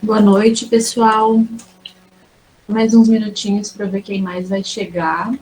Boa noite, pessoal. Mais uns minutinhos para ver quem mais vai chegar.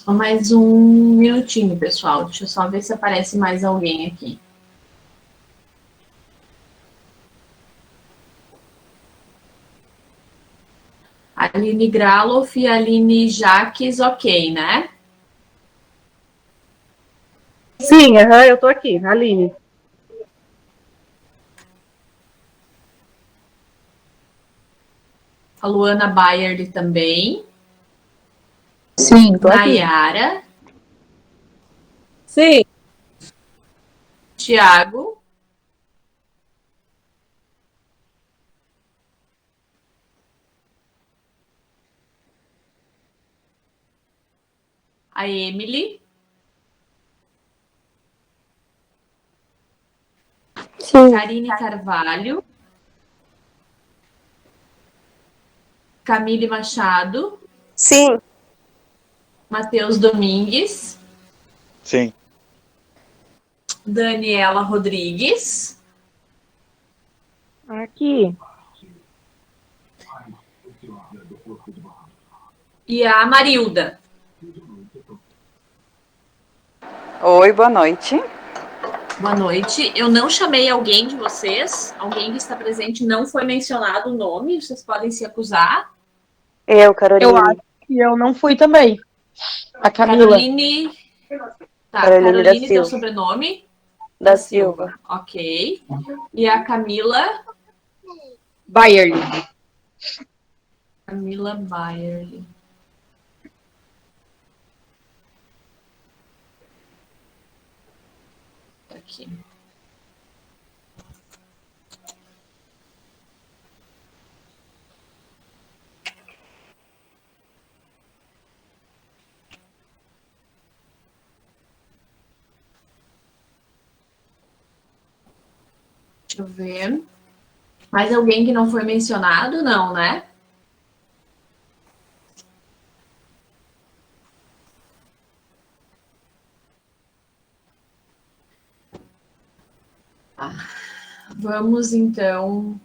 Só mais um minutinho, pessoal. Deixa eu só ver se aparece mais alguém aqui. Aline Graloff e Aline Jaques, ok, né? Sim, eu tô aqui, Aline. A Luana Bayard também. Sim, tô aqui. Nayara. Sim. Tiago. A Emily. Sim. Karine Carvalho. Camille Machado. Sim. Matheus Domingues. Sim. Daniela Rodrigues. Aqui. E a Marilda. Oi, boa noite. Boa noite. Eu não chamei alguém de vocês. Alguém que está presente não foi mencionado o nome. Vocês podem se acusar. Eu, Caroline. Eu acho que eu não fui também. A Camila. Caroline Tá, Caroline da Caroline, teu Silva. sobrenome? Da Silva. Ok. E a Camila? Bayerly. Camila Bayerly. Aqui. Deixa eu ver. Mais alguém que não foi mencionado? Não, né? Vamos, então,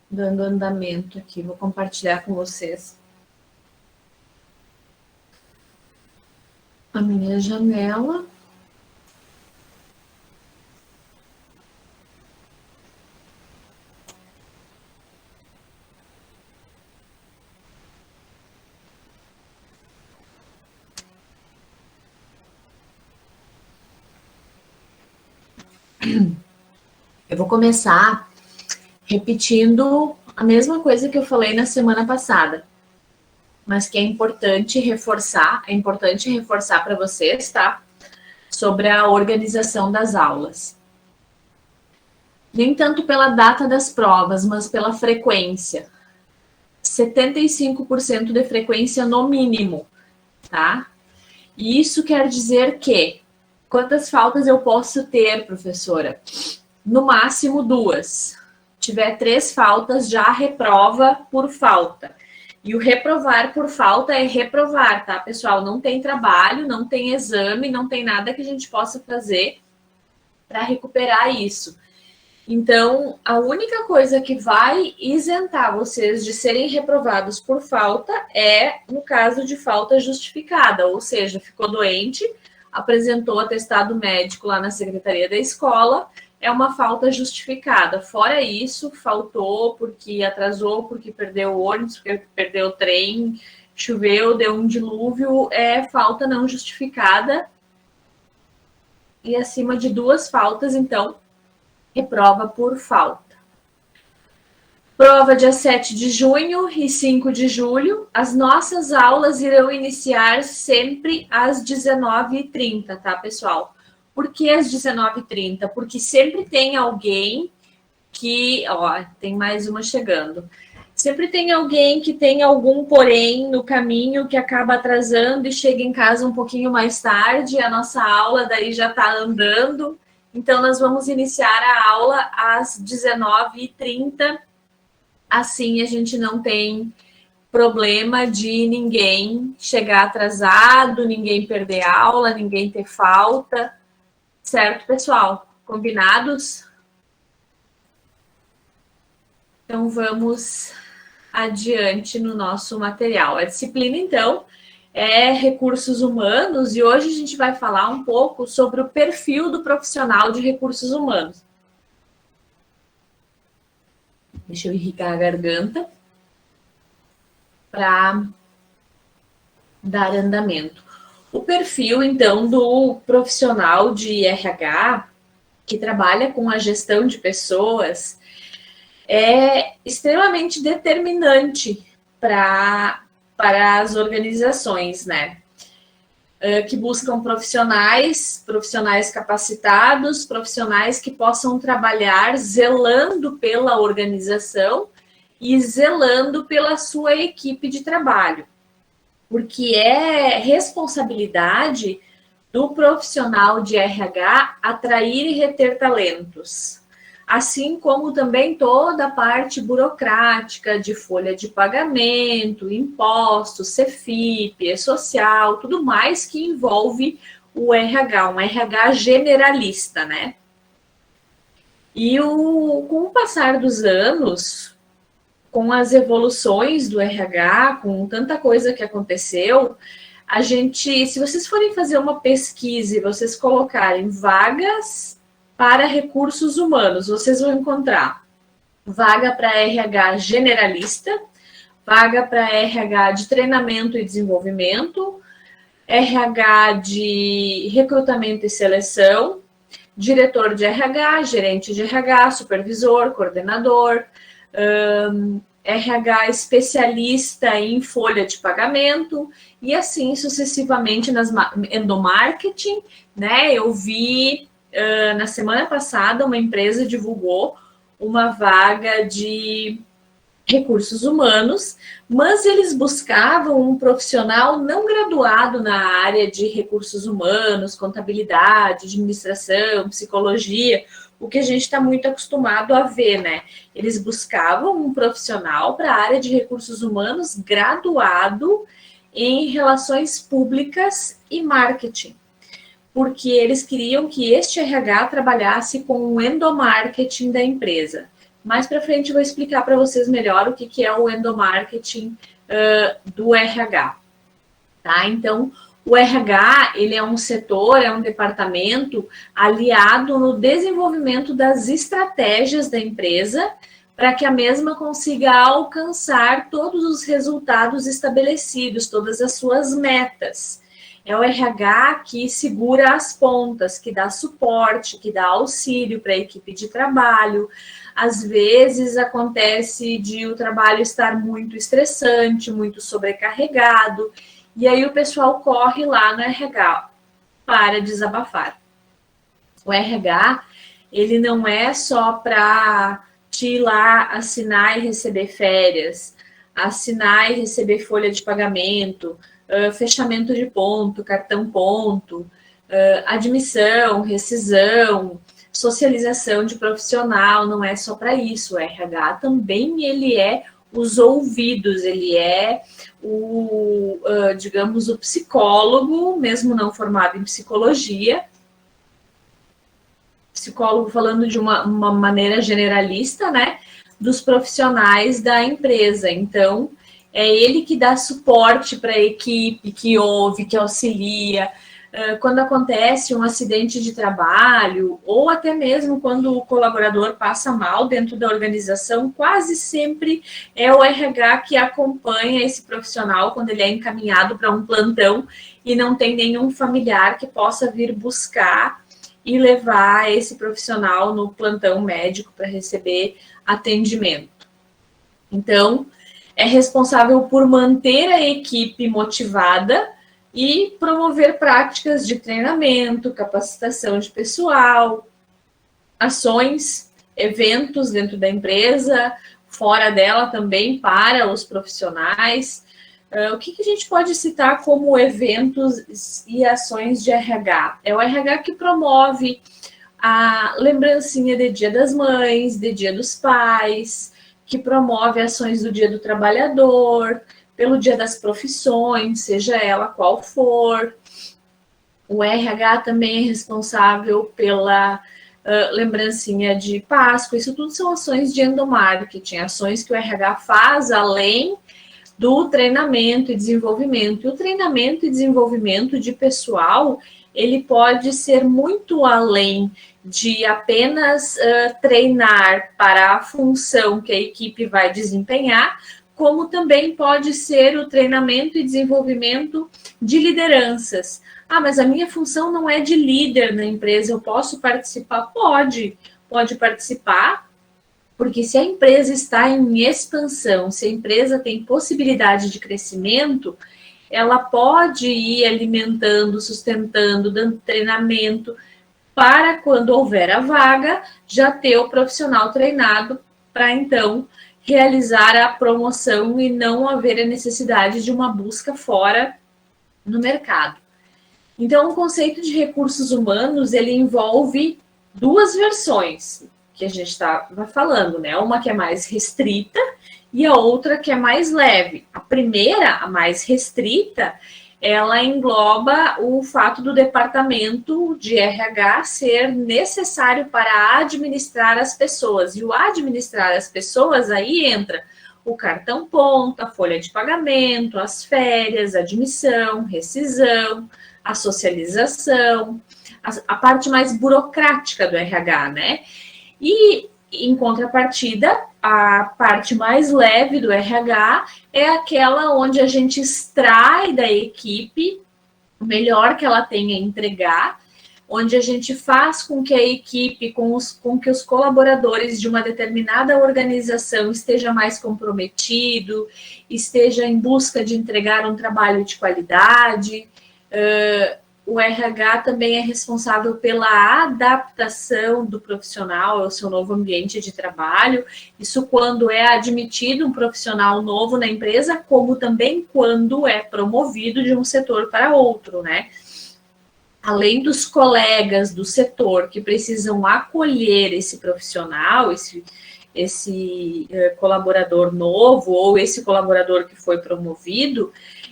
dando andamento aqui. Vou compartilhar com vocês a minha janela. Eu vou começar repetindo a mesma coisa que eu falei na semana passada, mas que é importante reforçar para vocês, tá? Sobre a organização das aulas. Nem tanto pela data das provas, mas pela frequência. 75% de frequência no mínimo, tá? E isso quer dizer que quantas faltas eu posso ter, professora? No máximo 2. Tiver 3 faltas, já reprova por falta. E o reprovar por falta é reprovar, tá, pessoal? Não tem trabalho, não tem exame, não tem nada que a gente possa fazer para recuperar isso. Então, a única coisa que vai isentar vocês de serem reprovados por falta é no caso de falta justificada, ou seja, ficou doente, apresentou atestado médico lá na secretaria da escola, é uma falta justificada. Fora isso, faltou porque atrasou, porque perdeu o ônibus, porque perdeu o trem, choveu, deu um dilúvio, é falta não justificada. E acima de 2 faltas, então, reprova por falta. Prova dia 7 de junho e 5 de julho. As nossas aulas irão iniciar sempre às 19h30, tá, pessoal? Por que às 19h30? Porque sempre tem alguém que... Ó, tem mais uma chegando. Sempre tem alguém que tem algum porém no caminho que acaba atrasando e chega em casa um pouquinho mais tarde. A nossa aula daí já está andando. Então, nós vamos iniciar a aula às 19h30. Assim, a gente não tem problema de ninguém chegar atrasado, ninguém perder aula, ninguém ter falta. Certo, pessoal? Combinados? Então, vamos adiante no nosso material. A disciplina, então, é recursos humanos e hoje a gente vai falar um pouco sobre o perfil do profissional de recursos humanos. Deixa eu irrigar a garganta para dar andamento. O perfil, então, do profissional de RH que trabalha com a gestão de pessoas é extremamente determinante para as organizações, né? Que buscam profissionais capacitados, profissionais que possam trabalhar zelando pela organização e zelando pela sua equipe de trabalho. Porque é responsabilidade do profissional de RH atrair e reter talentos. Assim como também toda a parte burocrática de folha de pagamento, impostos, CFIP, E-Social, tudo mais que envolve o RH, um RH generalista, né? E com o passar dos anos, com as evoluções do RH, com tanta coisa que aconteceu, a gente, se vocês forem fazer uma pesquisa e vocês colocarem vagas para recursos humanos, vocês vão encontrar vaga para RH generalista, vaga para RH de treinamento e desenvolvimento, RH de recrutamento e seleção, diretor de RH, gerente de RH, supervisor, coordenador, RH especialista em folha de pagamento e assim sucessivamente nas endomarketing, né? Eu vi na semana passada uma empresa divulgou uma vaga de recursos humanos, mas eles buscavam um profissional não graduado na área de recursos humanos, contabilidade, administração, psicologia, o que a gente está muito acostumado a ver, né? Eles buscavam um profissional para a área de recursos humanos graduado em relações públicas e marketing, porque eles queriam que este RH trabalhasse com o endomarketing da empresa. Mais para frente eu vou explicar para vocês melhor o que é o endomarketing do RH. Tá? Então, o RH, ele é um setor, é um departamento aliado no desenvolvimento das estratégias da empresa para que a mesma consiga alcançar todos os resultados estabelecidos, todas as suas metas. É o RH que segura as pontas, que dá suporte, que dá auxílio para a equipe de trabalho. Às vezes acontece de o trabalho estar muito estressante, muito sobrecarregado, e aí o pessoal corre lá no RH para desabafar. O RH, ele não é só para te ir lá assinar e receber férias, assinar e receber folha de pagamento, fechamento de ponto, cartão ponto, admissão, rescisão, socialização de profissional, não é só para isso. O RH também ele é os ouvidos, ele é o, digamos, o psicólogo, mesmo não formado em psicologia, psicólogo falando de uma maneira generalista, né, dos profissionais da empresa. Então, é ele que dá suporte para a equipe, que ouve, que auxilia. Quando acontece um acidente de trabalho, ou até mesmo quando o colaborador passa mal dentro da organização, quase sempre é o RH que acompanha esse profissional quando ele é encaminhado para um plantão e não tem nenhum familiar que possa vir buscar e levar esse profissional no plantão médico para receber atendimento. Então, é responsável por manter a equipe motivada e promover práticas de treinamento, capacitação de pessoal, ações, eventos dentro da empresa, fora dela também para os profissionais. O que a gente pode citar como eventos e ações de RH? É o RH que promove a lembrancinha de Dia das Mães, de Dia dos Pais, que promove ações do Dia do Trabalhador, pelo Dia das Profissões, seja ela qual for. O RH também é responsável pela lembrancinha de Páscoa. Isso tudo são ações de endomarketing, ações que o RH faz além do treinamento e desenvolvimento. E o treinamento e desenvolvimento de pessoal, ele pode ser muito além de apenas treinar para a função que a equipe vai desempenhar, como também pode ser o treinamento e desenvolvimento de lideranças. Ah, mas a minha função não é de líder na empresa, eu posso participar? Pode participar, porque se a empresa está em expansão, se a empresa tem possibilidade de crescimento, ela pode ir alimentando, sustentando, dando treinamento, para quando houver a vaga, já ter o profissional treinado para então realizar a promoção e não haver a necessidade de uma busca fora no mercado. Então, o conceito de recursos humanos, ele envolve duas versões que a gente estava falando, né? Uma que é mais restrita e a outra que é mais leve. A primeira, a mais restrita, ela engloba o fato do departamento de RH ser necessário para administrar as pessoas. E o administrar as pessoas, aí entra o cartão ponto, a folha de pagamento, as férias, a admissão, rescisão, a socialização, a parte mais burocrática do RH, né? E, em contrapartida, a parte mais leve do RH é aquela onde a gente extrai da equipe o melhor que ela tem a entregar, onde a gente faz com que a equipe, com que os colaboradores de uma determinada organização esteja mais comprometido, esteja em busca de entregar um trabalho de qualidade. O RH também é responsável pela adaptação do profissional ao seu novo ambiente de trabalho. Isso quando é admitido um profissional novo na empresa, como também quando é promovido de um setor para outro, né? Além dos colegas do setor que precisam acolher esse profissional, esse colaborador novo ou esse colaborador que foi promovido,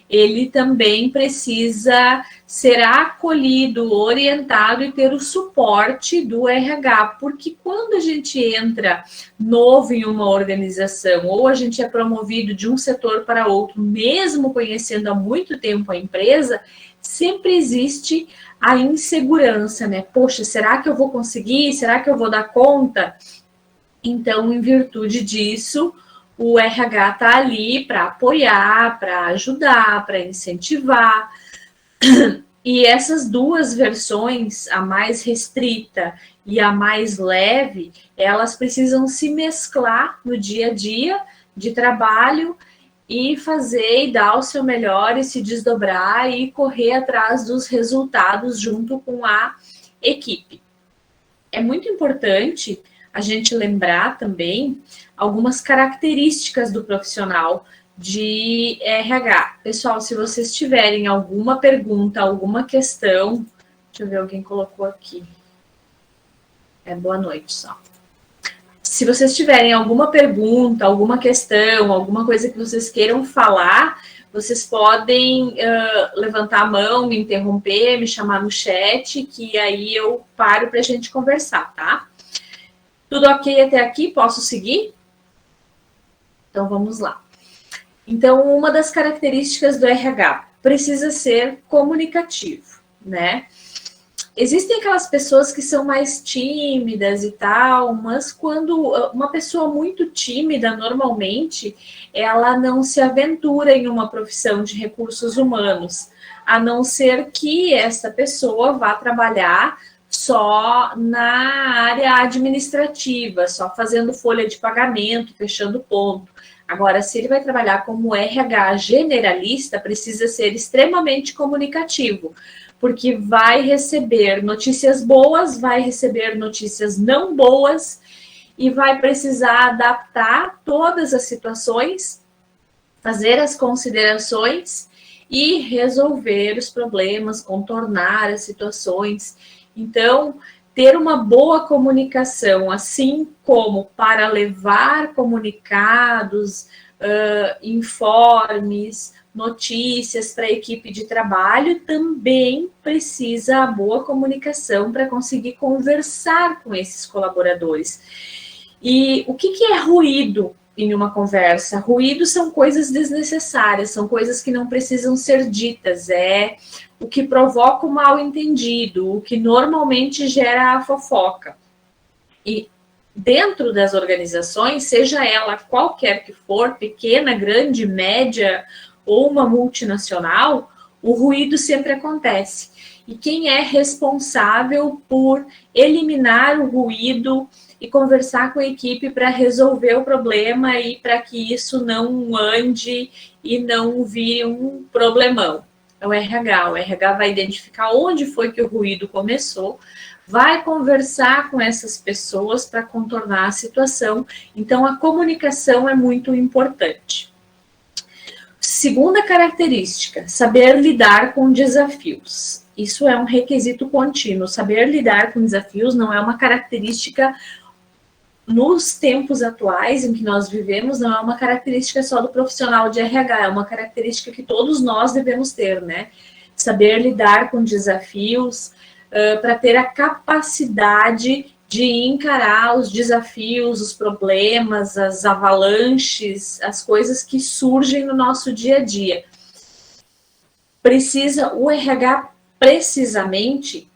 ele também precisa ser acolhido, orientado e ter o suporte do RH, porque quando a gente entra novo em uma organização ou a gente é promovido de um setor para outro, mesmo conhecendo há muito tempo a empresa, sempre existe a insegurança, né? Poxa, será que eu vou conseguir? Será que eu vou dar conta? Então, em virtude disso, o RH está ali para apoiar, para ajudar, para incentivar. E essas duas versões, a mais restrita e a mais leve, elas precisam se mesclar no dia a dia de trabalho e fazer e dar o seu melhor e se desdobrar e correr atrás dos resultados junto com a equipe. É muito importante a gente lembrar também algumas características do profissional de RH. Pessoal, se vocês tiverem alguma pergunta, alguma questão, deixa eu ver, alguém colocou aqui. Boa noite só. Se vocês tiverem alguma pergunta, alguma questão, alguma coisa que vocês queiram falar, vocês podem levantar a mão, me interromper, me chamar no chat, que aí eu paro para a gente conversar, tá? Tudo ok até aqui? Posso seguir? Então, vamos lá. Então, uma das características do RH precisa ser comunicativo, né? Existem aquelas pessoas que são mais tímidas e tal, mas quando uma pessoa muito tímida, normalmente, ela não se aventura em uma profissão de recursos humanos, a não ser que essa pessoa vá trabalhar só na área administrativa, só fazendo folha de pagamento, fechando ponto. Agora, se ele vai trabalhar como RH generalista, precisa ser extremamente comunicativo, porque vai receber notícias boas, vai receber notícias não boas e vai precisar adaptar todas as situações, fazer as considerações e resolver os problemas, contornar as situações. Então, ter uma boa comunicação, assim como para levar comunicados, informes, notícias para a equipe de trabalho, também precisa a boa comunicação para conseguir conversar com esses colaboradores. E o que é ruído em uma conversa? Ruído são coisas desnecessárias, são coisas que não precisam ser ditas, é o que provoca o mal-entendido, o que normalmente gera a fofoca. E dentro das organizações, seja ela qualquer que for, pequena, grande, média ou uma multinacional, o ruído sempre acontece. E quem é responsável por eliminar o ruído e conversar com a equipe para resolver o problema e para que isso não ande e não vire um problemão? É o RH. O RH vai identificar onde foi que o ruído começou, vai conversar com essas pessoas para contornar a situação. Então, a comunicação é muito importante. Segunda característica, saber lidar com desafios. Isso é um requisito contínuo. Saber lidar com desafios não é uma característica nos tempos atuais em que nós vivemos, não é uma característica só do profissional de RH, é uma característica que todos nós devemos ter, né? Saber lidar com desafios, para ter a capacidade de encarar os desafios, os problemas, as avalanches, as coisas que surgem no nosso dia a dia. O RH precisamente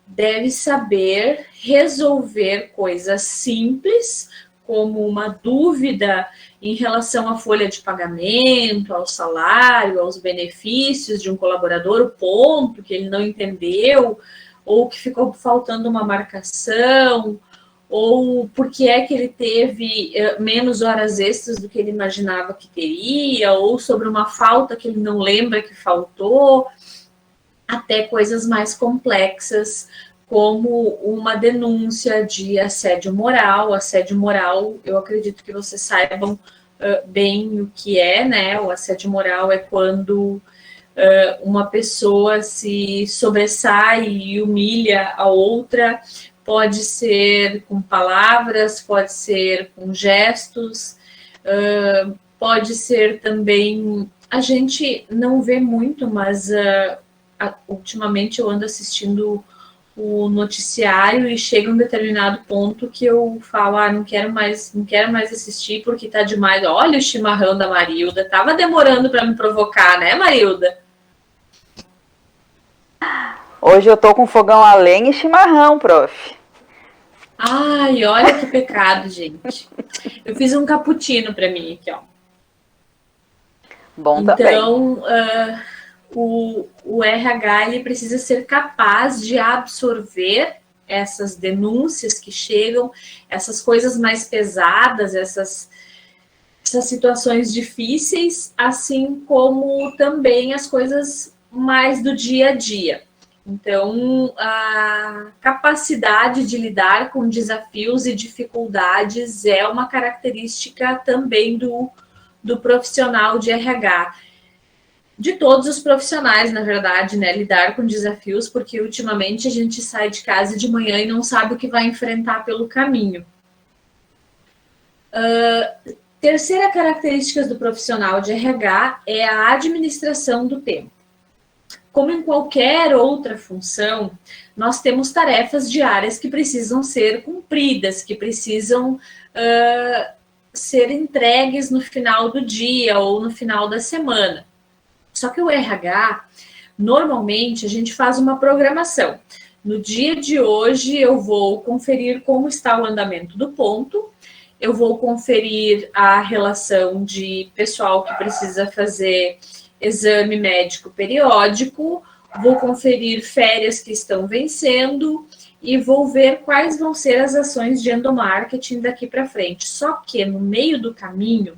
deve saber resolver coisas simples, como uma dúvida em relação à folha de pagamento, ao salário, aos benefícios de um colaborador, o ponto que ele não entendeu, ou que ficou faltando uma marcação, ou por que é que ele teve menos horas extras do que ele imaginava que teria, ou sobre uma falta que ele não lembra que faltou, até coisas mais complexas, como uma denúncia de assédio moral. Assédio moral, eu acredito que vocês saibam bem o que é, né? O assédio moral é quando uma pessoa se sobressai e humilha a outra, pode ser com palavras, pode ser com gestos, pode ser também... A gente não vê muito, mas ultimamente eu ando assistindo o noticiário e chega um determinado ponto que eu falo, não quero mais assistir porque tá demais. Olha o chimarrão da Marilda, tava demorando para me provocar, né, Marilda? Hoje eu tô com fogão a lenha e chimarrão, prof. Ai, olha que pecado, gente. Eu fiz um cappuccino para mim aqui, ó. Bom então, também. O RH ele precisa ser capaz de absorver essas denúncias que chegam, essas coisas mais pesadas, essas situações difíceis, assim como também as coisas mais do dia a dia. Então, a capacidade de lidar com desafios e dificuldades é uma característica também do profissional de RH. De todos os profissionais, na verdade, né? Lidar com desafios, porque ultimamente a gente sai de casa de manhã e não sabe o que vai enfrentar pelo caminho. Terceira característica do profissional de RH é a administração do tempo. Como em qualquer outra função, nós temos tarefas diárias que precisam ser cumpridas, que precisam ser entregues no final do dia ou no final da semana. Só que o RH, normalmente, a gente faz uma programação. No dia de hoje, eu vou conferir como está o andamento do ponto, eu vou conferir a relação de pessoal que precisa fazer exame médico periódico, vou conferir férias que estão vencendo e vou ver quais vão ser as ações de endomarketing daqui para frente. Só que no meio do caminho,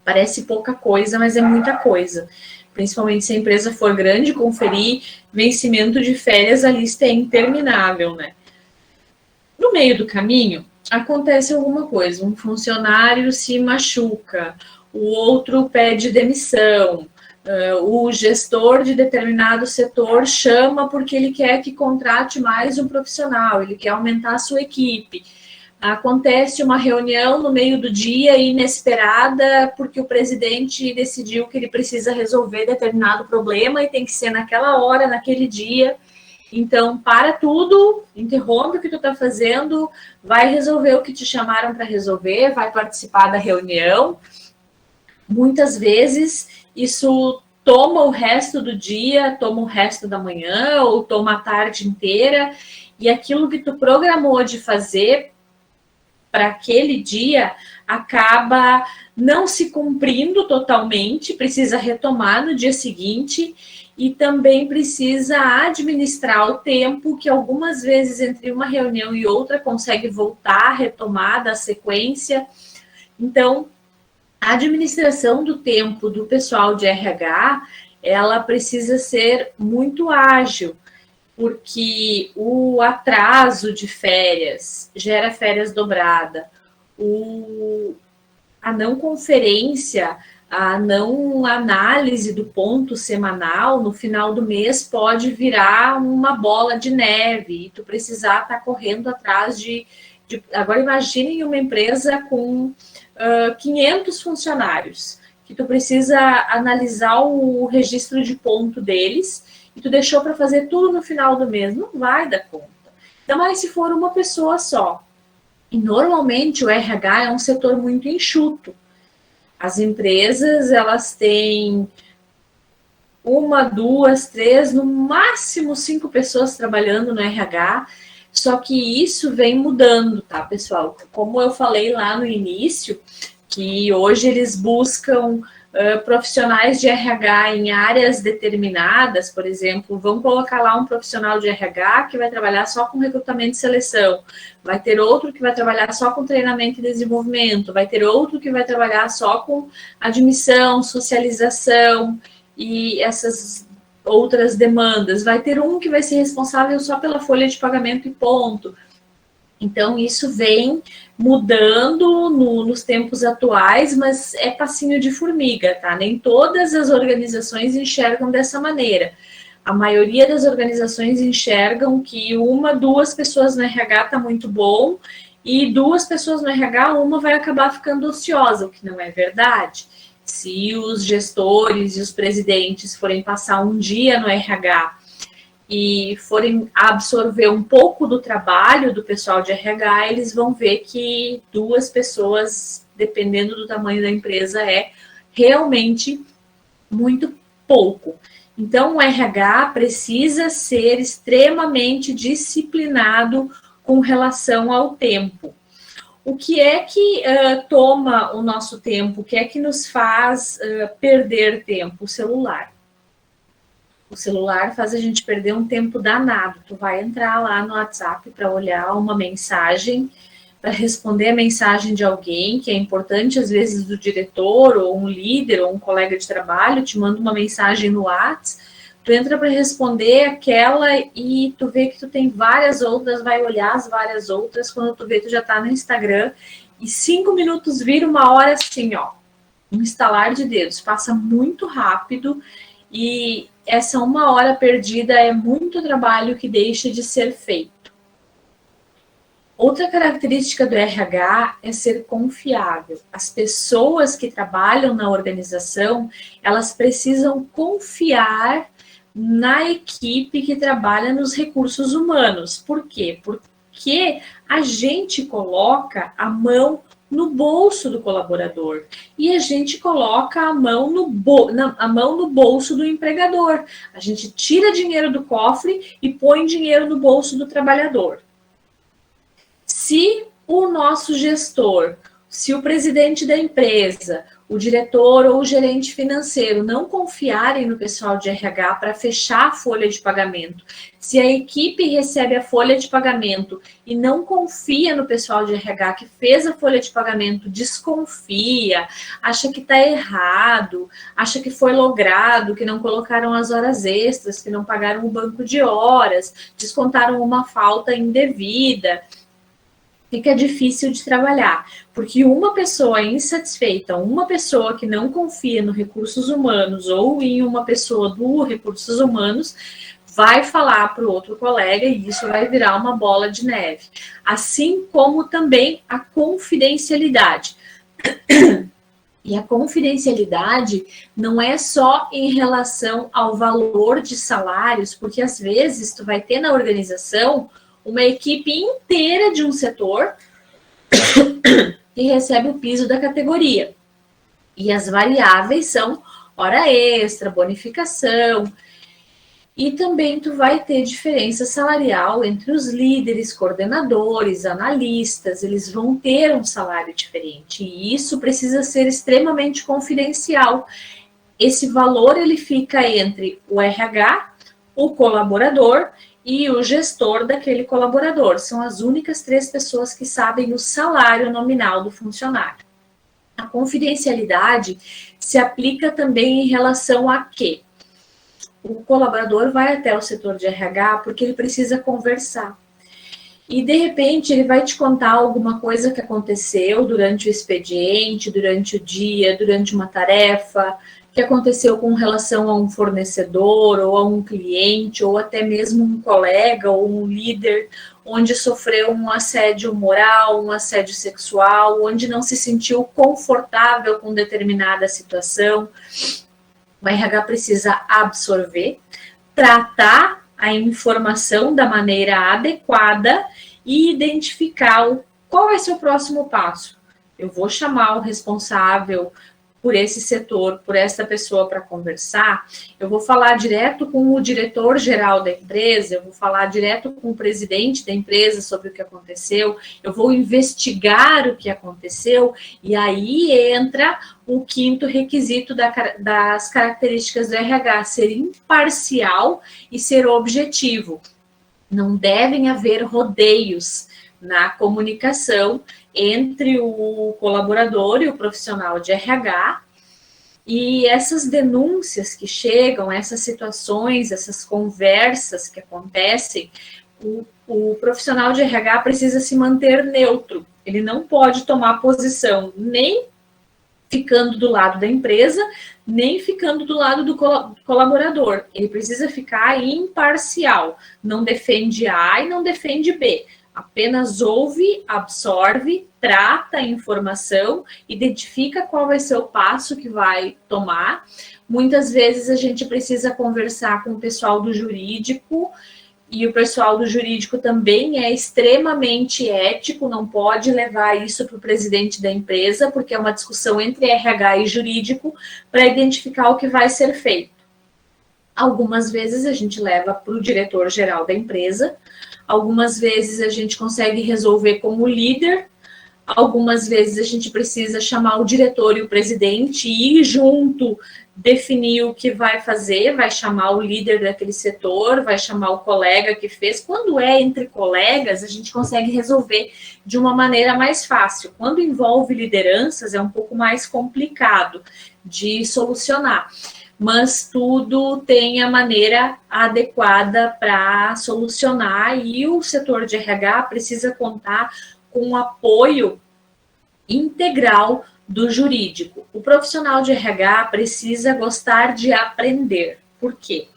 parece pouca coisa, mas é muita coisa. Principalmente se a empresa for grande, conferir vencimento de férias, a lista é interminável, né? No meio do caminho, acontece alguma coisa. Um funcionário se machuca, o outro pede demissão, o gestor de determinado setor chama porque ele quer que contrate mais um profissional, ele quer aumentar a sua equipe. Acontece uma reunião no meio do dia inesperada porque o presidente decidiu que ele precisa resolver determinado problema e tem que ser naquela hora, naquele dia. Então, para tudo, interrompe o que tu está fazendo, vai resolver o que te chamaram para resolver, vai participar da reunião. Muitas vezes, isso toma o resto do dia, toma o resto da manhã ou toma a tarde inteira, e aquilo que tu programou de fazer para aquele dia acaba não se cumprindo totalmente, precisa retomar no dia seguinte e também precisa administrar o tempo, que algumas vezes entre uma reunião e outra consegue voltar, retomar da sequência. Então, a administração do tempo do pessoal de RH, ela precisa ser muito ágil, porque o atraso de férias gera férias dobrada, a não conferência, a não análise do ponto semanal no final do mês pode virar uma bola de neve e tu precisar estar correndo atrás de... Agora imaginem uma empresa com 500 funcionários, que tu precisa analisar o registro de ponto deles e tu deixou para fazer tudo no final do mês, não vai dar conta. Ainda mais se for uma pessoa só. E normalmente o RH é um setor muito enxuto. As empresas, elas têm 1, 2, 3, no máximo 5 pessoas trabalhando no RH, só que isso vem mudando, tá, pessoal? Como eu falei lá no início, que hoje eles buscam profissionais de RH em áreas determinadas, por exemplo, vão colocar lá um profissional de RH que vai trabalhar só com recrutamento e seleção, vai ter outro que vai trabalhar só com treinamento e desenvolvimento, vai ter outro que vai trabalhar só com admissão, socialização e essas outras demandas, vai ter um que vai ser responsável só pela folha de pagamento e ponto. Então, isso vem mudando nos tempos atuais, mas é passinho de formiga, tá? Nem todas as organizações enxergam dessa maneira. A maioria das organizações enxergam que duas pessoas no RH está muito bom, e duas pessoas no RH, uma vai acabar ficando ociosa, o que não é verdade. Se os gestores e os presidentes forem passar um dia no RH e forem absorver um pouco do trabalho do pessoal de RH, eles vão ver que duas pessoas, dependendo do tamanho da empresa, é realmente muito pouco. Então, o RH precisa ser extremamente disciplinado com relação ao tempo. O que é que toma o nosso tempo? O que é que nos faz perder tempo? O celular. O celular faz a gente perder um tempo danado. Tu vai entrar lá no WhatsApp para olhar uma mensagem, para responder a mensagem de alguém, que é importante, às vezes, do diretor, ou um líder, ou um colega de trabalho, te manda uma mensagem no WhatsApp, tu entra para responder aquela e tu vê que tu tem várias outras, vai olhar as várias outras, quando tu vê, tu já tá no Instagram, e 5 minutos vira 1 hora assim, ó, um estalar de dedos, passa muito rápido, e essa 1 hora perdida é muito trabalho que deixa de ser feito. Outra característica do RH é ser confiável. As pessoas que trabalham na organização, elas precisam confiar na equipe que trabalha nos recursos humanos. Por quê? Porque a gente coloca a mão no bolso do colaborador e a gente coloca a mão no bolso do empregador. A gente tira dinheiro do cofre e põe dinheiro no bolso do trabalhador. Se o nosso gestor, se o presidente da empresa, o diretor ou o gerente financeiro não confiarem no pessoal de RH para fechar a folha de pagamento, se a equipe recebe a folha de pagamento e não confia no pessoal de RH que fez a folha de pagamento, desconfia, acha que está errado, acha que foi logrado, que não colocaram as horas extras, que não pagaram o banco de horas, descontaram uma falta indevida, fica difícil de trabalhar, porque uma pessoa insatisfeita, uma pessoa que não confia no recursos humanos ou em uma pessoa do recursos humanos, vai falar para o outro colega e isso vai virar uma bola de neve. Assim como também a confidencialidade. E a confidencialidade não é só em relação ao valor de salários, porque às vezes tu vai ter na organização uma equipe inteira de um setor que recebe o piso da categoria. E as variáveis são hora extra, bonificação. E também tu vai ter diferença salarial entre os líderes, coordenadores, analistas, eles vão ter um salário diferente. E isso precisa ser extremamente confidencial. Esse valor ele fica entre o RH, o colaborador e o gestor daquele colaborador. São as únicas 3 pessoas que sabem o salário nominal do funcionário. A confidencialidade se aplica também em relação a quê? O colaborador vai até o setor de RH porque ele precisa conversar. E, de repente, ele vai te contar alguma coisa que aconteceu durante o expediente, durante o dia, durante uma tarefa, que aconteceu com relação a um fornecedor, ou a um cliente, ou até mesmo um colega, ou um líder, onde sofreu um assédio moral, um assédio sexual, onde não se sentiu confortável com determinada situação. O RH precisa absorver, tratar a informação da maneira adequada e identificar qual vai ser o próximo passo. Eu vou chamar o responsável por esse setor, por essa pessoa para conversar, eu vou falar direto com o diretor-geral da empresa, eu vou falar direto com o presidente da empresa sobre o que aconteceu, eu vou investigar o que aconteceu, e aí entra o quinto requisito das características do RH, ser imparcial e ser objetivo. Não devem haver rodeios na comunicação entre o colaborador e o profissional de RH, e essas denúncias que chegam, essas situações, essas conversas que acontecem, o profissional de RH precisa se manter neutro, ele não pode tomar posição nem ficando do lado da empresa, nem ficando do lado do colaborador, ele precisa ficar imparcial, não defende A e não defende B, apenas ouve, absorve, trata a informação, identifica qual vai ser o passo que vai tomar. Muitas vezes a gente precisa conversar com o pessoal do jurídico, e o pessoal do jurídico também é extremamente ético, não pode levar isso para o presidente da empresa, porque é uma discussão entre RH e jurídico para identificar o que vai ser feito. Algumas vezes a gente leva para o diretor-geral da empresa, algumas vezes a gente consegue resolver como líder, algumas vezes a gente precisa chamar o diretor e o presidente e ir junto, definir o que vai fazer, vai chamar o líder daquele setor, vai chamar o colega que fez. Quando é entre colegas, a gente consegue resolver de uma maneira mais fácil. Quando envolve lideranças, é um pouco mais complicado de solucionar. Mas tudo tem a maneira adequada para solucionar, e o setor de RH precisa contar com o apoio integral do jurídico. O profissional de RH precisa gostar de aprender. Por quê?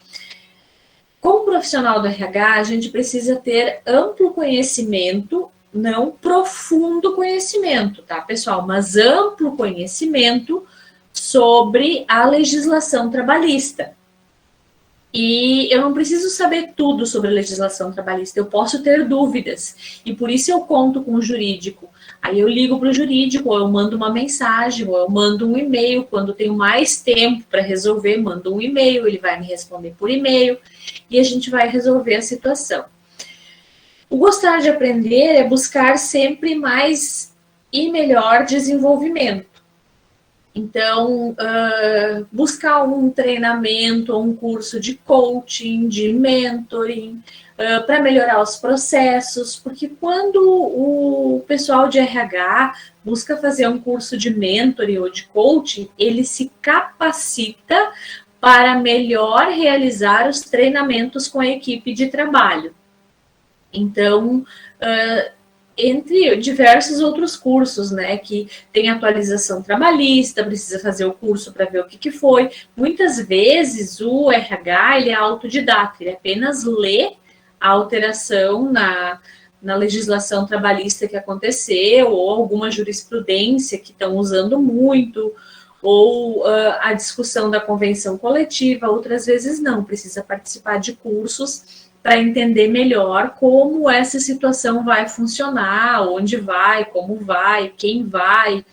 Como profissional do RH, a gente precisa ter amplo conhecimento, não profundo conhecimento, tá, pessoal? Mas amplo conhecimento sobre a legislação trabalhista. E eu não preciso saber tudo sobre a legislação trabalhista, eu posso ter dúvidas, e por isso eu conto com o jurídico. Aí eu ligo para o jurídico, ou eu mando uma mensagem, ou eu mando um e-mail, quando tenho mais tempo para resolver, mando um e-mail, ele vai me responder por e-mail, e a gente vai resolver a situação. O gostar de aprender é buscar sempre mais e melhor desenvolvimento. Então, buscar um treinamento, um curso de coaching, de mentoring, para melhorar os processos, porque quando o pessoal de RH busca fazer um curso de mentoring ou de coaching, ele se capacita para melhor realizar os treinamentos com a equipe de trabalho. Então, entre diversos outros cursos, né, que tem atualização trabalhista, precisa fazer o curso para ver o que foi. Muitas vezes o RH ele é autodidata, ele apenas lê a alteração na legislação trabalhista que aconteceu, ou alguma jurisprudência que estão usando muito, ou a discussão da convenção coletiva. Outras vezes não, precisa participar de cursos para entender melhor como essa situação vai funcionar, onde vai, como vai, quem vai.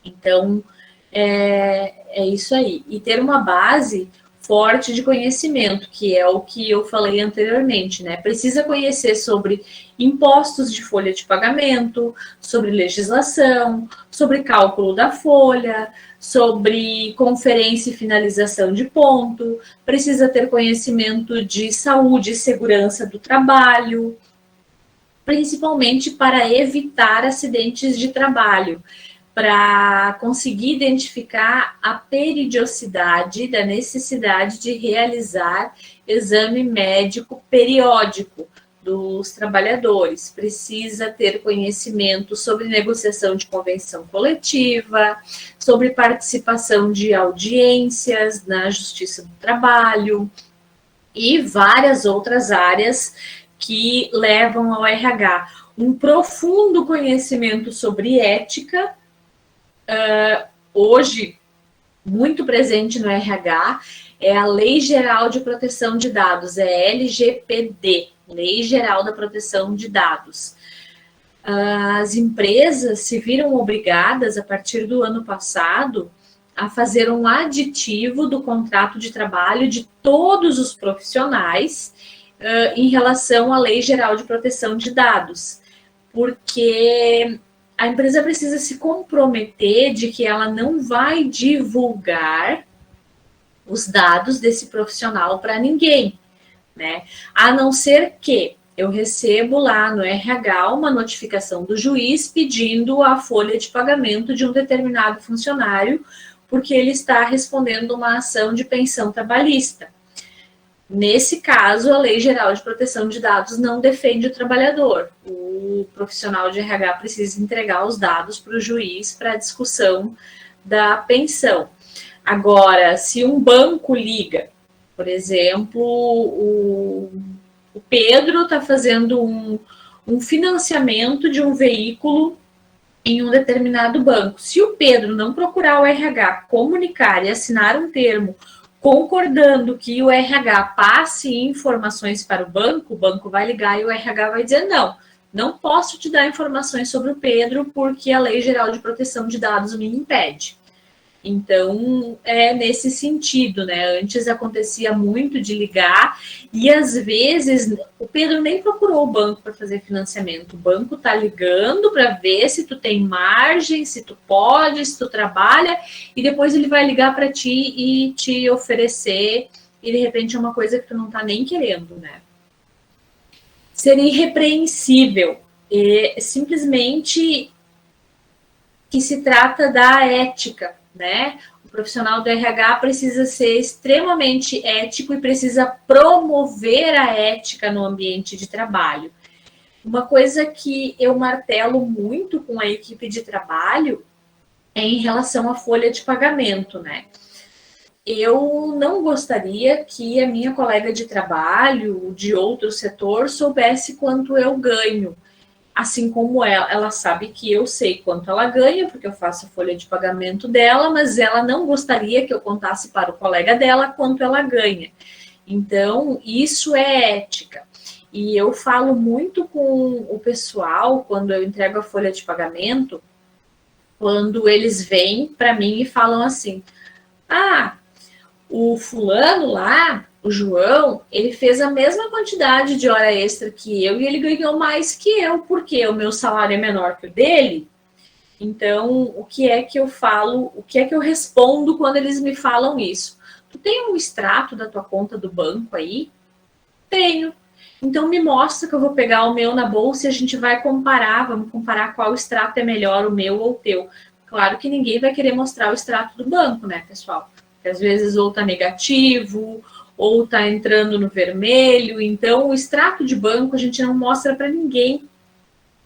Então, é isso aí. E ter uma base forte de conhecimento, que é o que eu falei anteriormente, né? Precisa conhecer sobre impostos de folha de pagamento, sobre legislação, sobre cálculo da folha, sobre conferência e finalização de ponto, precisa ter conhecimento de saúde e segurança do trabalho, principalmente para evitar acidentes de trabalho, para conseguir identificar a periodicidade da necessidade de realizar exame médico periódico dos trabalhadores. Precisa ter conhecimento sobre negociação de convenção coletiva, sobre participação de audiências na Justiça do Trabalho e várias outras áreas que levam ao RH. Um profundo conhecimento sobre ética, hoje muito presente no RH, é a Lei Geral de Proteção de Dados, é LGPD, Lei Geral da Proteção de Dados. As empresas se viram obrigadas, a partir do ano passado, a fazer um aditivo do contrato de trabalho de todos os profissionais em relação à Lei Geral de Proteção de Dados, porque a empresa precisa se comprometer de que ela não vai divulgar os dados desse profissional para ninguém, né? A não ser que eu recebo lá no RH uma notificação do juiz pedindo a folha de pagamento de um determinado funcionário, porque ele está respondendo uma ação de pensão trabalhista. Nesse caso, a Lei Geral de Proteção de Dados não defende o trabalhador. O profissional de RH precisa entregar os dados para o juiz para a discussão da pensão. Agora, se um banco liga, por exemplo, o Pedro está fazendo um financiamento de um veículo em um determinado banco. Se o Pedro não procurar o RH, comunicar e assinar um termo concordando que o RH passe informações para o banco vai ligar e o RH vai dizer não posso te dar informações sobre o Pedro porque a Lei Geral de Proteção de Dados me impede. Então, é nesse sentido, né? Antes acontecia muito de ligar e, às vezes, o Pedro nem procurou o banco para fazer financiamento. O banco está ligando para ver se tu tem margem, se tu pode, se tu trabalha, e depois ele vai ligar para ti e te oferecer, e de repente é uma coisa que tu não está nem querendo, né? Seria irrepreensível. Simplesmente que se trata da ética, né? O profissional do RH precisa ser extremamente ético e precisa promover a ética no ambiente de trabalho. Uma coisa que eu martelo muito com a equipe de trabalho é em relação à folha de pagamento, né? Eu não gostaria que a minha colega de trabalho, de outro setor, soubesse quanto eu ganho. Assim como ela sabe que eu sei quanto ela ganha, porque eu faço a folha de pagamento dela, mas ela não gostaria que eu contasse para o colega dela quanto ela ganha. Então, isso é ética. E eu falo muito com o pessoal, quando eu entrego a folha de pagamento, quando eles vêm para mim e falam assim, o fulano lá, o João, ele fez a mesma quantidade de hora extra que eu e ele ganhou mais que eu, porque o meu salário é menor que o dele. Então, o que é que eu falo, o que é que eu respondo quando eles me falam isso? Tu tem um extrato da tua conta do banco aí? Tenho. Então, me mostra que eu vou pegar o meu na bolsa e a gente vai comparar, vamos comparar qual extrato é melhor, o meu ou o teu. Claro que ninguém vai querer mostrar o extrato do banco, né, pessoal? Porque às vezes ou tá negativo, ou está entrando no vermelho. Então, o extrato de banco a gente não mostra para ninguém,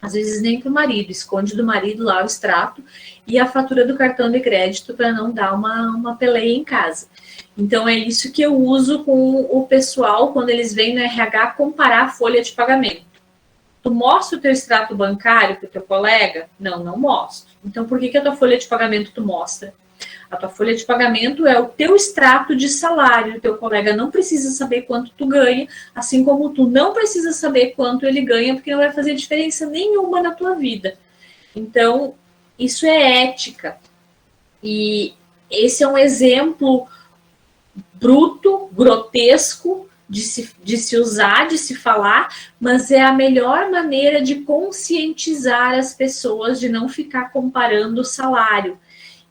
às vezes nem para o marido, esconde do marido lá o extrato e a fatura do cartão de crédito para não dar uma peleia em casa. Então, é isso que eu uso com o pessoal quando eles vêm no RH comparar a folha de pagamento. Tu mostra o teu extrato bancário para o teu colega? Não mostro. Então, por que a tua folha de pagamento tu mostra? A tua folha de pagamento é o teu extrato de salário. O teu colega não precisa saber quanto tu ganha, assim como tu não precisa saber quanto ele ganha, porque não vai fazer diferença nenhuma na tua vida. Então, isso é ética. E esse é um exemplo bruto, grotesco, de se usar, de se falar, mas é a melhor maneira de conscientizar as pessoas de não ficar comparando o salário.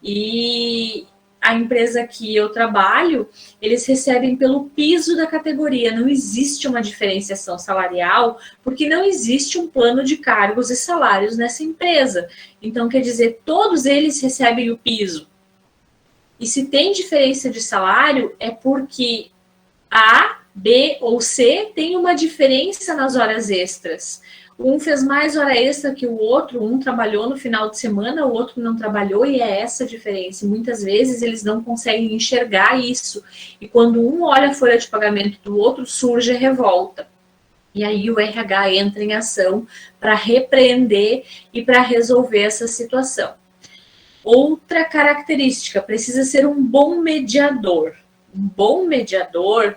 E a empresa que eu trabalho, eles recebem pelo piso da categoria, não existe uma diferenciação salarial, porque não existe um plano de cargos e salários nessa empresa. Então, quer dizer, todos eles recebem o piso. E se tem diferença de salário, é porque A, B ou C tem uma diferença nas horas extras. Um fez mais hora extra que o outro, um trabalhou no final de semana, o outro não trabalhou, e é essa a diferença. Muitas vezes eles não conseguem enxergar isso. E quando um olha a folha de pagamento do outro, surge a revolta. E aí o RH entra em ação para repreender e para resolver essa situação. Outra característica, precisa ser um bom mediador. Um bom mediador,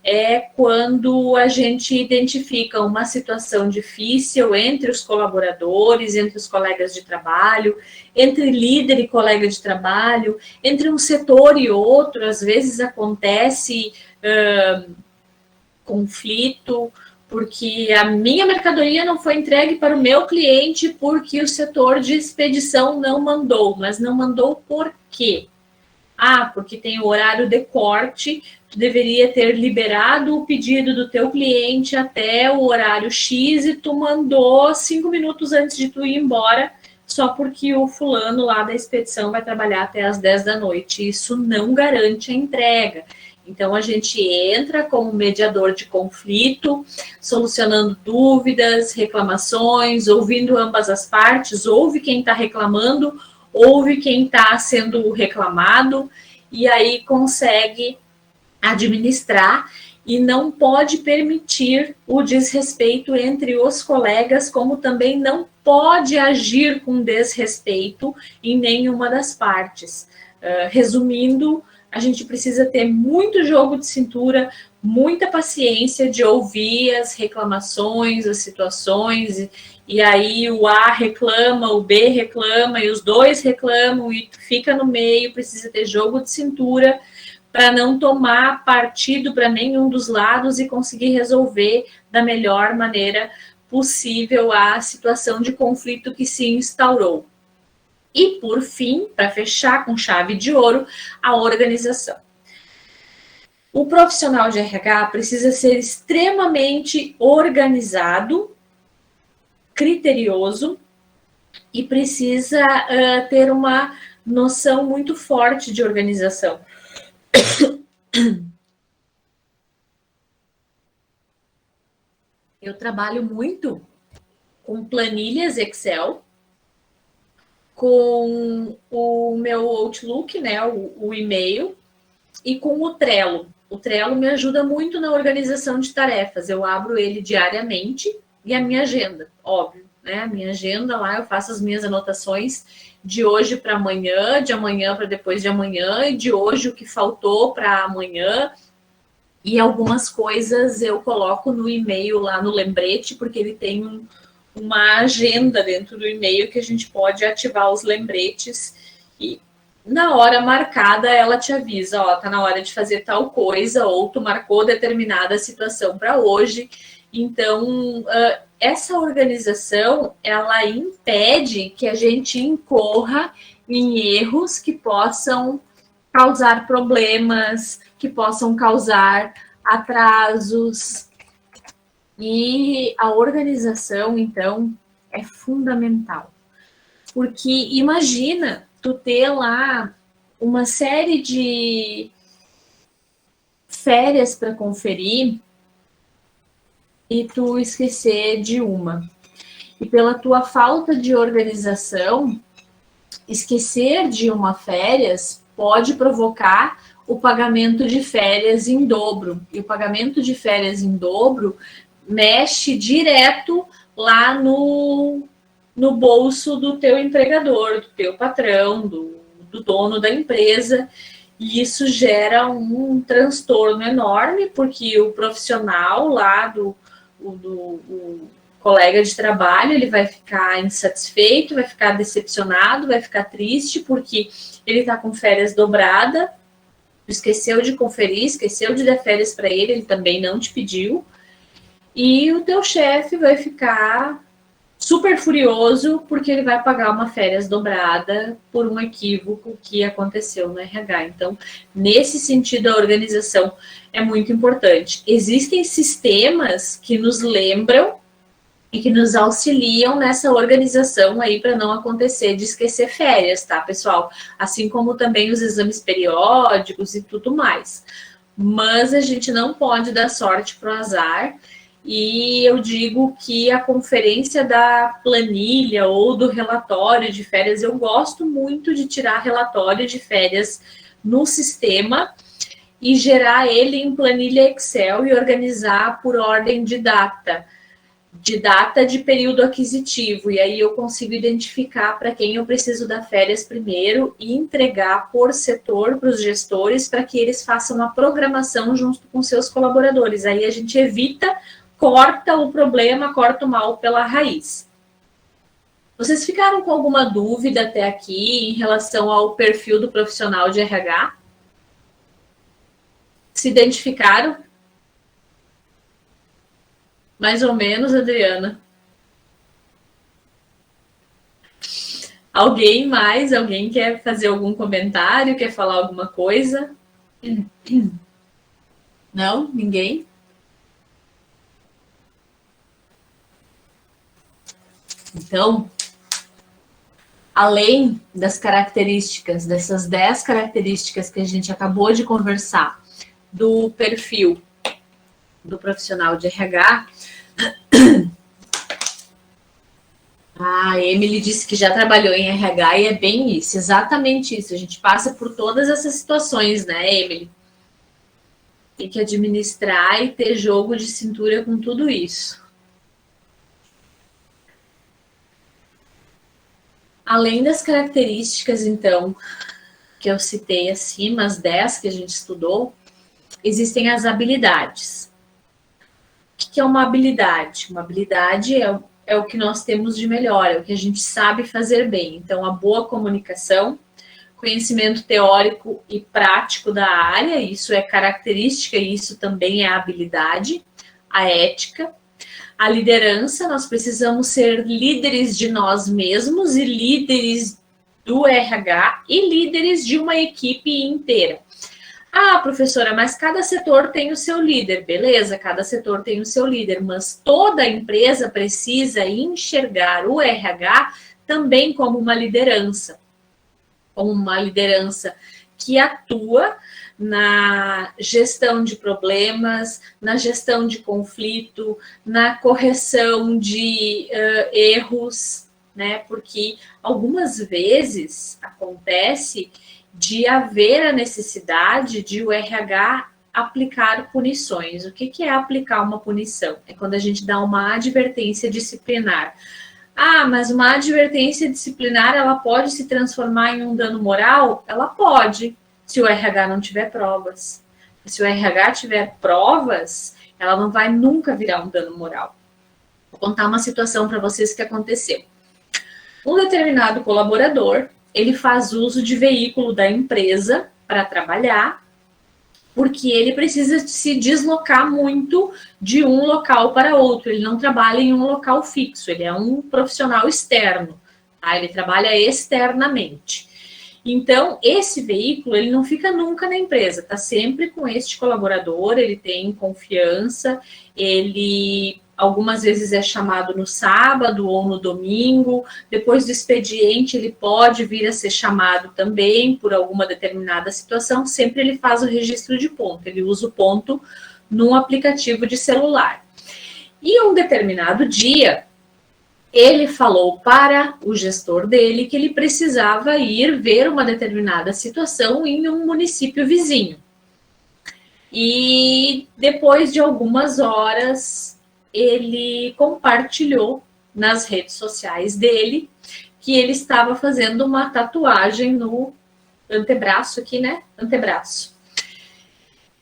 é quando a gente identifica uma situação difícil entre os colaboradores, entre os colegas de trabalho, entre líder e colega de trabalho, entre um setor e outro. Às vezes acontece conflito, porque a minha mercadoria não foi entregue para o meu cliente porque o setor de expedição não mandou. Mas não mandou por quê? Ah, porque tem o horário de corte, tu deveria ter liberado o pedido do teu cliente até o horário X e tu mandou 5 minutos antes de tu ir embora, só porque o fulano lá da expedição vai trabalhar até as 10 da noite. Isso não garante a entrega. Então, a gente entra como mediador de conflito, solucionando dúvidas, reclamações, ouvindo ambas as partes, ouve quem está reclamando, ouve quem está sendo reclamado, e aí consegue administrar e não pode permitir o desrespeito entre os colegas, como também não pode agir com desrespeito em nenhuma das partes. Resumindo, a gente precisa ter muito jogo de cintura, muita paciência de ouvir as reclamações, as situações, e aí o A reclama, o B reclama, e os dois reclamam, e fica no meio. Precisa ter jogo de cintura para não tomar partido para nenhum dos lados e conseguir resolver da melhor maneira possível a situação de conflito que se instaurou. E, por fim, para fechar com chave de ouro, a organização. O profissional de RH precisa ser extremamente organizado, criterioso e precisa ter uma noção muito forte de organização. Eu trabalho muito com planilhas Excel, com o meu Outlook, né, o e-mail, e com o Trello. O Trello me ajuda muito na organização de tarefas. Eu abro ele diariamente e a minha agenda, óbvio, né? A minha agenda lá, eu faço as minhas anotações de hoje para amanhã, de amanhã para depois de amanhã, e de hoje o que faltou para amanhã. E algumas coisas eu coloco no e-mail lá no lembrete, porque ele tem uma agenda dentro do e-mail que a gente pode ativar os lembretes e na hora marcada ela te avisa, ó, tá na hora de fazer tal coisa, ou tu marcou determinada situação para hoje. Então, essa organização, ela impede que a gente incorra em erros que possam causar problemas, que possam causar atrasos. E a organização, então, é fundamental. Porque imagina tu ter lá uma série de férias para conferir e tu esquecer de uma. E pela tua falta de organização, esquecer de uma férias pode provocar o pagamento de férias em dobro. E o pagamento de férias em dobro mexe direto lá no bolso do teu empregador, do teu patrão, do dono da empresa, e isso gera um transtorno enorme, porque o profissional lá do colega de trabalho, ele vai ficar insatisfeito, vai ficar decepcionado, vai ficar triste, porque ele está com férias dobrada, esqueceu de conferir, esqueceu de dar férias para ele também não te pediu, e o teu chefe vai ficar super furioso porque ele vai pagar uma férias dobrada por um equívoco que aconteceu no RH. Então, nesse sentido, a organização é muito importante. Existem sistemas que nos lembram e que nos auxiliam nessa organização aí para não acontecer de esquecer férias, tá, pessoal? Assim como também os exames periódicos e tudo mais. Mas a gente não pode dar sorte pro azar. E eu digo que a conferência da planilha ou do relatório de férias, eu gosto muito de tirar relatório de férias no sistema e gerar ele em planilha Excel e organizar por ordem de data. de data de período aquisitivo, e aí eu consigo identificar para quem eu preciso dar férias primeiro e entregar por setor para os gestores para que eles façam a programação junto com seus colaboradores. Aí a gente evita, corta o problema, corta o mal pela raiz. Vocês ficaram com alguma dúvida até aqui em relação ao perfil do profissional de RH? Se identificaram? Mais ou menos, Adriana. Alguém mais? Alguém quer fazer algum comentário? Quer falar alguma coisa? Não? Ninguém? Então, além das características, dessas 10 características que a gente acabou de conversar, do perfil do profissional de RH, a Emily disse que já trabalhou em RH e é bem isso, exatamente isso. A gente passa por todas essas situações, né, Emily? Tem que administrar e ter jogo de cintura com tudo isso. Além das características, então, que eu citei acima, as 10 que a gente estudou, existem as habilidades. O que é uma habilidade? Uma habilidade é o que nós temos de melhor, é o que a gente sabe fazer bem. Então, a boa comunicação, conhecimento teórico e prático da área, isso é característica e isso também é habilidade. A ética, a liderança, nós precisamos ser líderes de nós mesmos e líderes do RH e líderes de uma equipe inteira. Ah, professora, mas cada setor tem o seu líder. Beleza, cada setor tem o seu líder, mas toda empresa precisa enxergar o RH também como uma liderança que atua na gestão de problemas, na gestão de conflito, na correção de erros, né? Porque algumas vezes acontece de haver a necessidade de o RH aplicar punições. O que é aplicar uma punição? É quando a gente dá uma advertência disciplinar. Ah, mas uma advertência disciplinar, ela pode se transformar em um dano moral? Ela pode, se o RH não tiver provas. Se o RH tiver provas, ela não vai nunca virar um dano moral. Vou contar uma situação para vocês que aconteceu. Um determinado colaborador, ele faz uso de veículo da empresa para trabalhar, porque ele precisa se deslocar muito de um local para outro. Ele não trabalha em um local fixo, ele é um profissional externo, tá? Ele trabalha externamente. Então, esse veículo, ele não fica nunca na empresa, tá sempre com este colaborador, ele tem confiança, ele algumas vezes é chamado no sábado ou no domingo, depois do expediente ele pode vir a ser chamado também por alguma determinada situação, sempre ele faz o registro de ponto, ele usa o ponto num aplicativo de celular. E um determinado dia, ele falou para o gestor dele que ele precisava ir ver uma determinada situação em um município vizinho. E depois de algumas horas, ele compartilhou nas redes sociais dele que ele estava fazendo uma tatuagem no antebraço aqui, né? Antebraço.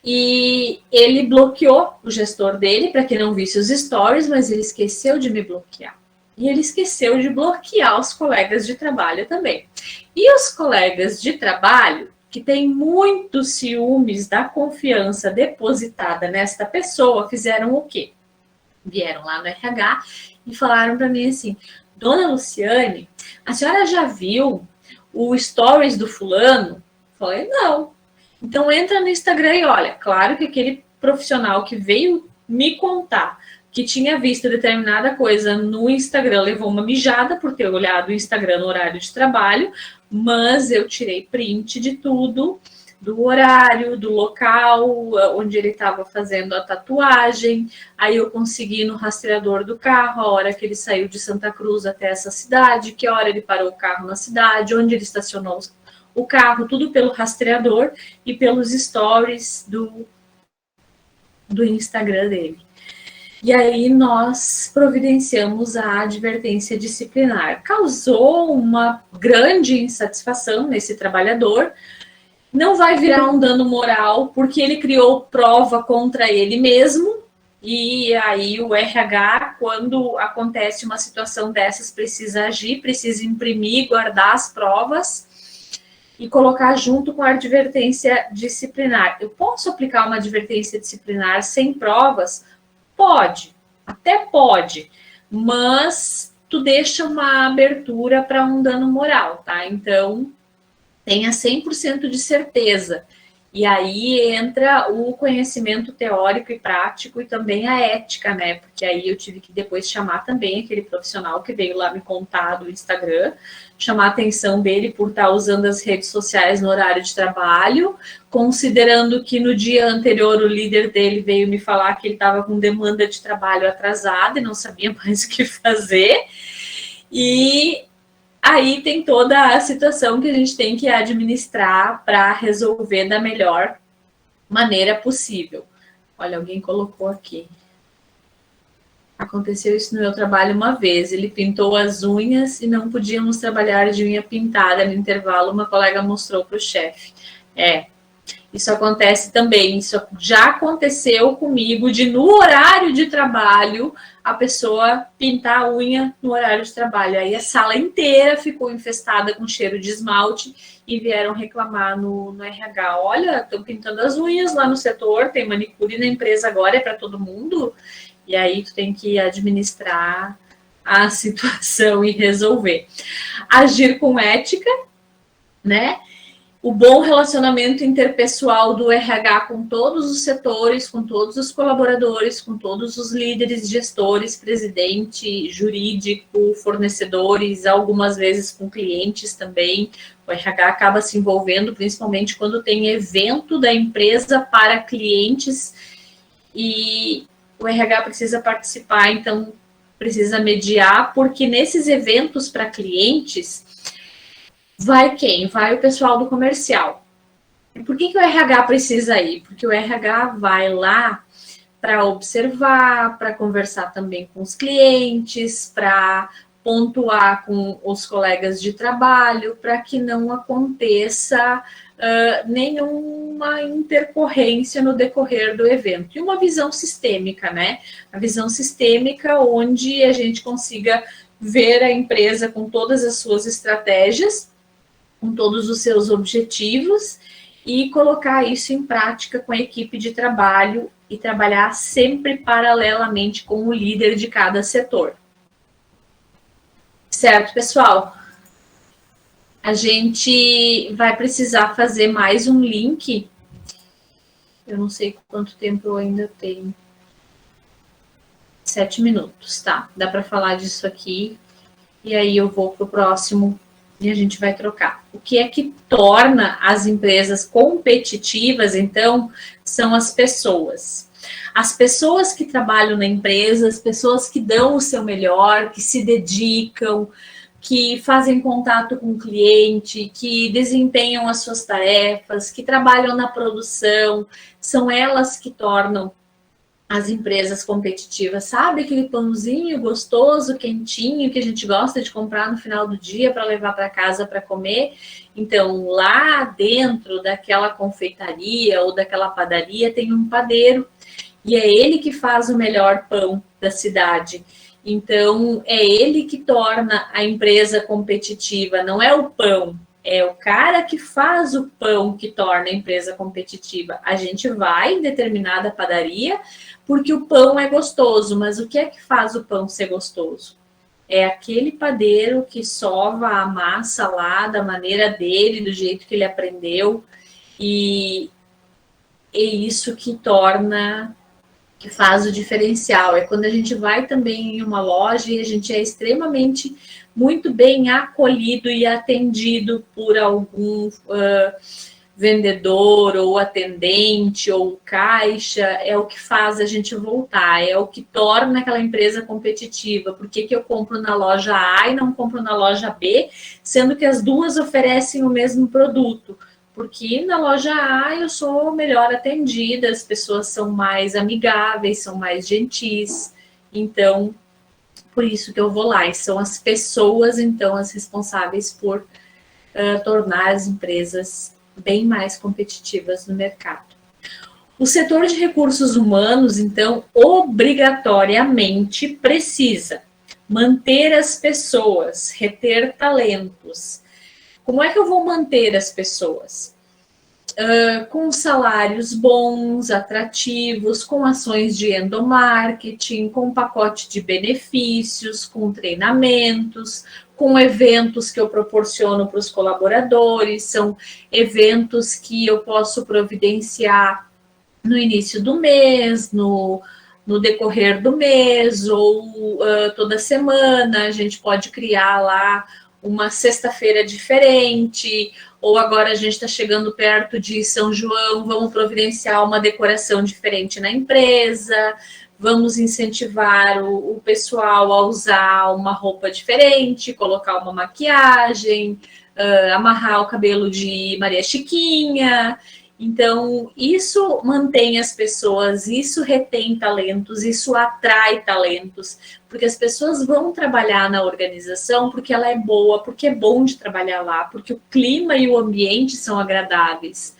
E ele bloqueou o gestor dele para que não visse os stories, mas ele esqueceu de me bloquear. E ele esqueceu de bloquear os colegas de trabalho também. E os colegas de trabalho, que têm muitos ciúmes da confiança depositada nesta pessoa, fizeram o quê? Vieram lá no RH e falaram para mim assim: Dona Luciane, a senhora já viu o stories do fulano? Falei, não. Então entra no Instagram e olha, claro que aquele profissional que veio me contar que tinha visto determinada coisa no Instagram levou uma mijada por ter olhado o Instagram no horário de trabalho, mas eu tirei print de tudo, do horário, do local onde ele estava fazendo a tatuagem, aí eu consegui no rastreador do carro a hora que ele saiu de Santa Cruz até essa cidade, que hora ele parou o carro na cidade, onde ele estacionou o carro, tudo pelo rastreador e pelos stories do Instagram dele. E aí nós providenciamos a advertência disciplinar. Causou uma grande insatisfação nesse trabalhador. Não vai virar um dano moral, porque ele criou prova contra ele mesmo, e aí o RH, quando acontece uma situação dessas, precisa agir, precisa imprimir, guardar as provas e colocar junto com a advertência disciplinar. Eu posso aplicar uma advertência disciplinar sem provas? Pode, até pode, mas tu deixa uma abertura para um dano moral, tá? Então, tenha 100% de certeza. E aí entra o conhecimento teórico e prático e também a ética, né? Porque aí eu tive que depois chamar também aquele profissional que veio lá me contar do Instagram, chamar a atenção dele por estar usando as redes sociais no horário de trabalho, considerando que no dia anterior o líder dele veio me falar que ele estava com demanda de trabalho atrasada e não sabia mais o que fazer. E aí tem toda a situação que a gente tem que administrar para resolver da melhor maneira possível. Olha, alguém colocou aqui. Aconteceu isso no meu trabalho uma vez. Ele pintou as unhas e não podíamos trabalhar de unha pintada no intervalo. Uma colega mostrou para o chefe. Isso acontece também. Isso já aconteceu comigo de no horário de trabalho a pessoa pintar a unha no horário de trabalho. Aí a sala inteira ficou infestada com cheiro de esmalte e vieram reclamar no RH. Olha, estão pintando as unhas lá no setor, tem manicure na empresa agora, é para todo mundo. E aí tu tem que administrar a situação e resolver. Agir com ética, né? O bom relacionamento interpessoal do RH com todos os setores, com todos os colaboradores, com todos os líderes, gestores, presidente, jurídico, fornecedores, algumas vezes com clientes também. O RH acaba se envolvendo, principalmente quando tem evento da empresa para clientes e o RH precisa participar, então precisa mediar, porque nesses eventos para clientes vai quem? Vai o pessoal do comercial. E por que o RH precisa ir? Porque o RH vai lá para observar, para conversar também com os clientes, para pontuar com os colegas de trabalho, para que não aconteça nenhuma intercorrência no decorrer do evento. E uma visão sistêmica, né? A visão sistêmica onde a gente consiga ver a empresa com todas as suas estratégias, com todos os seus objetivos e colocar isso em prática com a equipe de trabalho e trabalhar sempre paralelamente com o líder de cada setor. Certo, pessoal? A gente vai precisar fazer mais um link. Eu não sei quanto tempo eu ainda tenho. 7 minutos, tá? Dá para falar disso aqui. E aí eu vou para o próximo e a gente vai trocar. O que é que torna as empresas competitivas, então, são as pessoas. As pessoas que trabalham na empresa, as pessoas que dão o seu melhor, que se dedicam, que fazem contato com o cliente, que desempenham as suas tarefas, que trabalham na produção, são elas que tornam as empresas competitivas. Sabe aquele pãozinho gostoso, quentinho, que a gente gosta de comprar no final do dia para levar para casa para comer? Então, lá dentro daquela confeitaria ou daquela padaria tem um padeiro, e é ele que faz o melhor pão da cidade. Então, é ele que torna a empresa competitiva, não é o pão. É o cara que faz o pão que torna a empresa competitiva. A gente vai em determinada padaria porque o pão é gostoso, mas o que é que faz o pão ser gostoso? É aquele padeiro que sova a massa lá da maneira dele, do jeito que ele aprendeu, e é isso que torna, que faz o diferencial. É quando a gente vai também em uma loja e a gente é extremamente muito bem acolhido e atendido por algum vendedor ou atendente ou caixa, é o que faz a gente voltar, é o que torna aquela empresa competitiva. Por que eu compro na loja A e não compro na loja B, sendo que as duas oferecem o mesmo produto? Porque na loja A eu sou melhor atendida, as pessoas são mais amigáveis, são mais gentis. Então, por isso que eu vou lá. E são as pessoas, então, as responsáveis por tornar as empresas bem mais competitivas no mercado. O setor de recursos humanos, então, obrigatoriamente precisa manter as pessoas, reter talentos. Como é que eu vou manter as pessoas? Com salários bons, atrativos, com ações de endomarketing, com pacote de benefícios, com treinamentos, com eventos que eu proporciono para os colaboradores, são eventos que eu posso providenciar no início do mês, no decorrer do mês, ou toda semana, a gente pode criar lá uma sexta-feira diferente, ou agora a gente está chegando perto de São João, vamos providenciar uma decoração diferente na empresa, vamos incentivar o pessoal a usar uma roupa diferente, colocar uma maquiagem, amarrar o cabelo de Maria Chiquinha. Então, isso mantém as pessoas, isso retém talentos, isso atrai talentos, porque as pessoas vão trabalhar na organização porque ela é boa, porque é bom de trabalhar lá, porque o clima e o ambiente são agradáveis.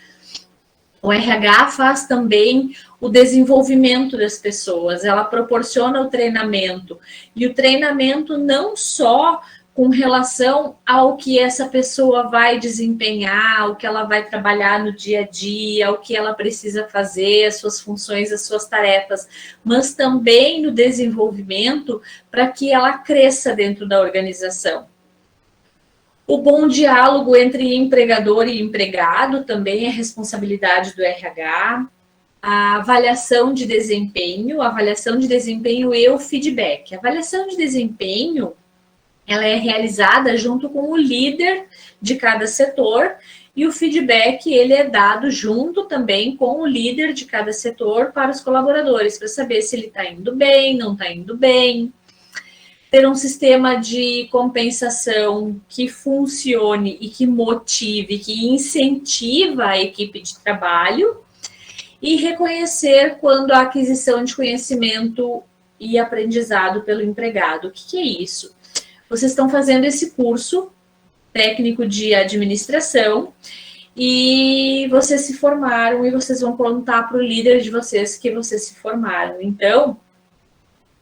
O RH faz também o desenvolvimento das pessoas, ela proporciona o treinamento, e o treinamento não só com relação ao que essa pessoa vai desempenhar, o que ela vai trabalhar no dia a dia, o que ela precisa fazer, as suas funções, as suas tarefas, mas também no desenvolvimento para que ela cresça dentro da organização. O bom diálogo entre empregador e empregado também é responsabilidade do RH. A avaliação de desempenho e o feedback. A avaliação de desempenho ela é realizada junto com o líder de cada setor e o feedback ele é dado junto também com o líder de cada setor para os colaboradores, para saber se ele está indo bem, não está indo bem. Ter um sistema de compensação que funcione e que motive, que incentiva a equipe de trabalho e reconhecer quando a aquisição de conhecimento e aprendizado pelo empregado. O que é isso? Vocês estão fazendo esse curso técnico de administração e vocês se formaram e vocês vão contar para o líder de vocês que vocês se formaram. Então,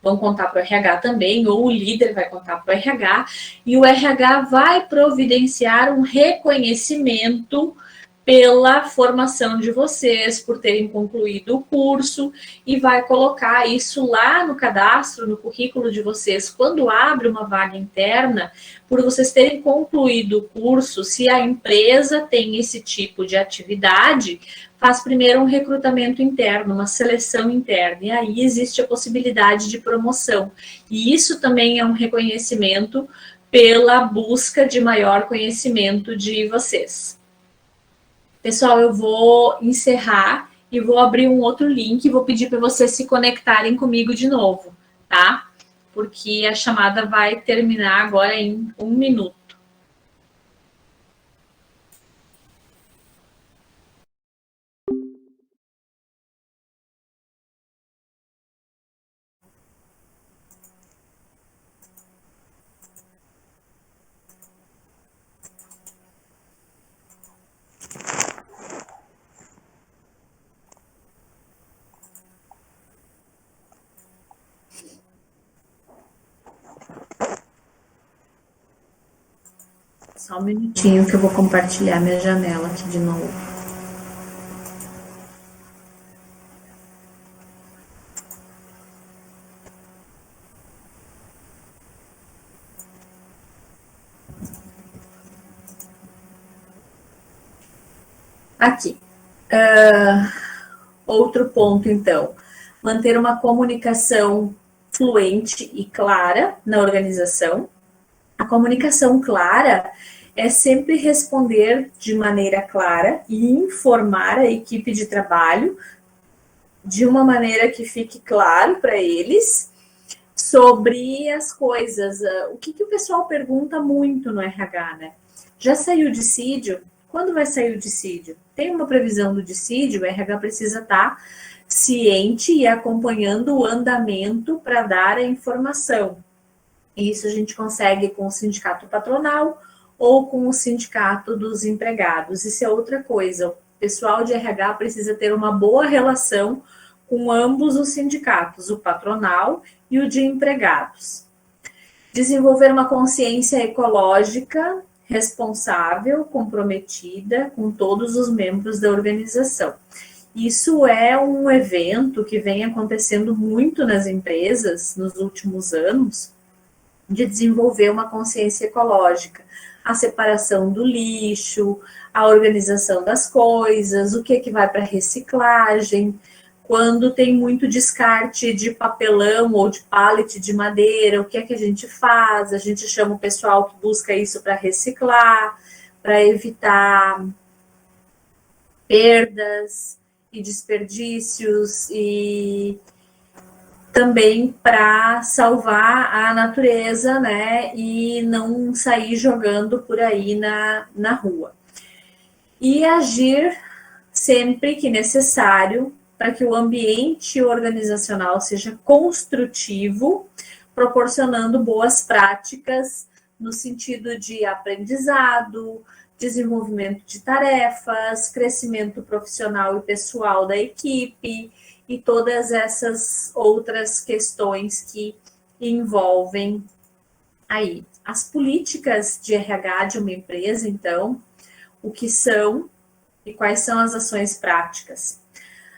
vão contar para o RH também, ou o líder vai contar para o RH, e o RH vai providenciar um reconhecimento pela formação de vocês, por terem concluído o curso, e vai colocar isso lá no cadastro, no currículo de vocês, quando abre uma vaga interna, por vocês terem concluído o curso, se a empresa tem esse tipo de atividade, faz primeiro um recrutamento interno, uma seleção interna, e aí existe a possibilidade de promoção. E isso também é um reconhecimento pela busca de maior conhecimento de vocês. Pessoal, eu vou encerrar e vou abrir um outro link e vou pedir para vocês se conectarem comigo de novo, tá? Porque a chamada vai terminar agora em 1 minuto. Só um minutinho que eu vou compartilhar minha janela aqui de novo. Aqui. Outro ponto, então. Manter uma comunicação fluente e clara na organização. A comunicação clara é sempre responder de maneira clara e informar a equipe de trabalho de uma maneira que fique claro para eles sobre as coisas. O que o pessoal pergunta muito no RH, né? Já saiu dissídio? Quando vai sair o dissídio? Tem uma previsão do dissídio, o RH precisa estar ciente e acompanhando o andamento para dar a informação. Isso a gente consegue com o sindicato patronal ou com o sindicato dos empregados. Isso é outra coisa. O pessoal de RH precisa ter uma boa relação com ambos os sindicatos, o patronal e o de empregados. Desenvolver uma consciência ecológica responsável, comprometida com todos os membros da organização. Isso é um evento que vem acontecendo muito nas empresas nos últimos anos, de desenvolver uma consciência ecológica, a separação do lixo, a organização das coisas, o que vai para reciclagem, quando tem muito descarte de papelão ou de pallet de madeira, o que é que a gente faz? A gente chama o pessoal que busca isso para reciclar, para evitar perdas e desperdícios e também para salvar a natureza, né, e não sair jogando por aí na rua. E agir sempre que necessário para que o ambiente organizacional seja construtivo, proporcionando boas práticas no sentido de aprendizado, desenvolvimento de tarefas, crescimento profissional e pessoal da equipe e todas essas outras questões que envolvem aí. As políticas de RH de uma empresa, então, o que são e quais são as ações práticas?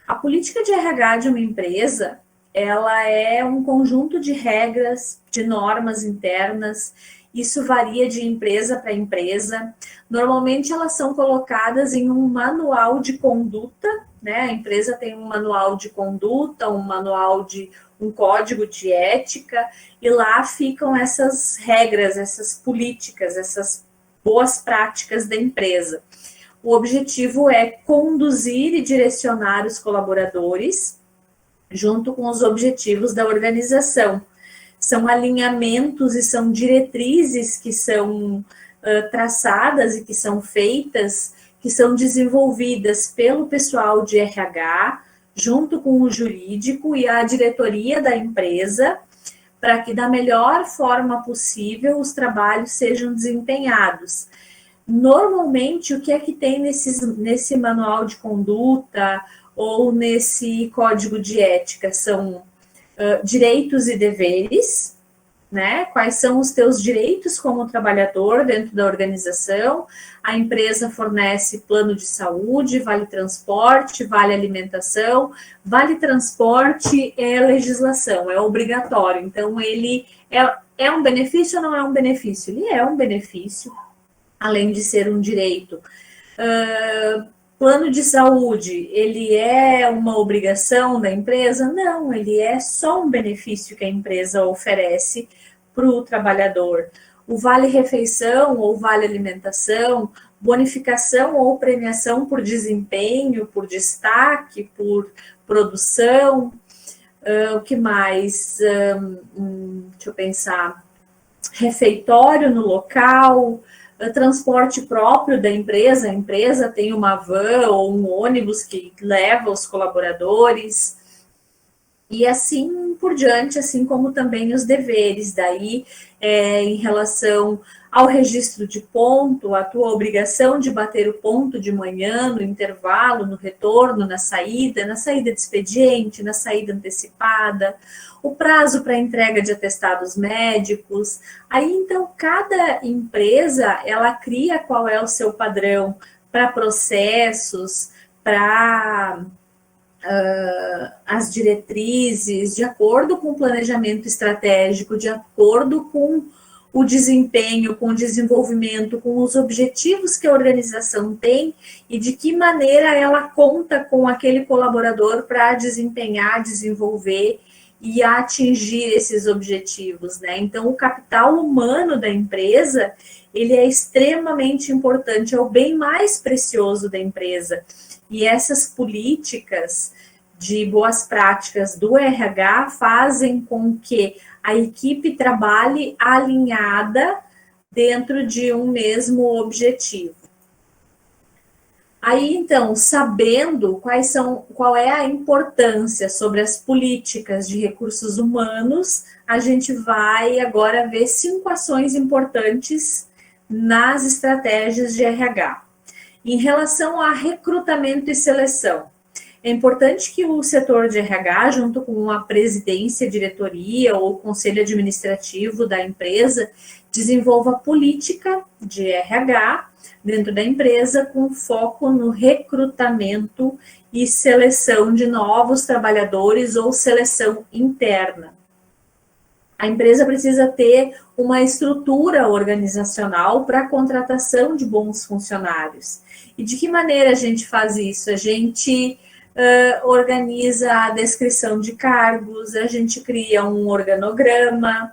A política de RH de uma empresa, ela é um conjunto de regras, de normas internas. Isso varia de empresa para empresa. Normalmente elas são colocadas em um manual de conduta, né? A empresa tem um manual de conduta, um código de ética, e lá ficam essas regras, essas políticas, essas boas práticas da empresa. O objetivo é conduzir e direcionar os colaboradores junto com os objetivos da organização. São alinhamentos e são diretrizes que são traçadas e que são feitas, que são desenvolvidas pelo pessoal de RH, junto com o jurídico e a diretoria da empresa, para que da melhor forma possível os trabalhos sejam desempenhados. Normalmente, o que é que tem nesse manual de conduta ou nesse código de ética? São direitos e deveres, né? Quais são os teus direitos como trabalhador dentro da organização? A empresa fornece plano de saúde, vale transporte, vale alimentação. Vale transporte é legislação, é obrigatório. Então, ele é um benefício ou não é um benefício? Ele é um benefício, além de ser um direito. Plano de saúde, ele é uma obrigação da empresa? Não, ele é só um benefício que a empresa oferece para o trabalhador. O vale-refeição ou vale-alimentação, bonificação ou premiação por desempenho, por destaque, por produção. O que mais? Deixa eu pensar. Refeitório no local, transporte próprio da empresa, a empresa tem uma van ou um ônibus que leva os colaboradores, e assim por diante, assim como também os deveres, daí em relação ao registro de ponto, a tua obrigação de bater o ponto de manhã, no intervalo, no retorno, na saída de expediente, na saída antecipada, o prazo para entrega de atestados médicos. Aí, então, cada empresa, ela cria qual é o seu padrão para processos, para as diretrizes, de acordo com o planejamento estratégico, de acordo com o desempenho, com o desenvolvimento, com os objetivos que a organização tem e de que maneira ela conta com aquele colaborador para desempenhar, desenvolver e atingir esses objetivos, né? Então, o capital humano da empresa, ele é extremamente importante, é o bem mais precioso da empresa. E essas políticas de boas práticas do RH fazem com que a equipe trabalhe alinhada dentro de um mesmo objetivo. Aí, então, sabendo qual é a importância sobre as políticas de recursos humanos, a gente vai agora ver 5 ações importantes nas estratégias de RH. Em relação a recrutamento e seleção, é importante que o setor de RH, junto com a presidência, diretoria ou conselho administrativo da empresa, desenvolva política de RH dentro da empresa com foco no recrutamento e seleção de novos trabalhadores ou seleção interna. A empresa precisa ter uma estrutura organizacional para a contratação de bons funcionários. E de que maneira a gente faz isso? A gente organiza a descrição de cargos, a gente cria um organograma,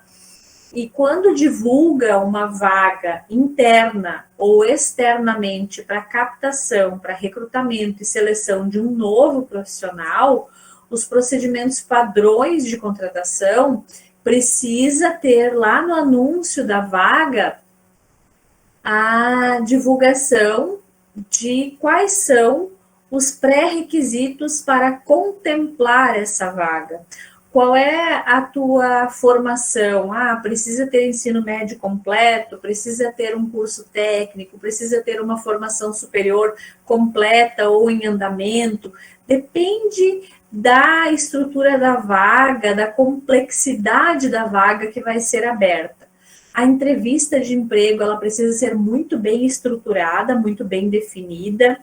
e quando divulga uma vaga interna ou externamente para captação, para recrutamento e seleção de um novo profissional, os procedimentos padrões de contratação precisa ter lá no anúncio da vaga a divulgação de quais são os pré-requisitos para contemplar essa vaga. Qual é a tua formação? Precisa ter ensino médio completo, precisa ter um curso técnico, precisa ter uma formação superior completa ou em andamento. Depende da estrutura da vaga, da complexidade da vaga que vai ser aberta. A entrevista de emprego, ela precisa ser muito bem estruturada, muito bem definida.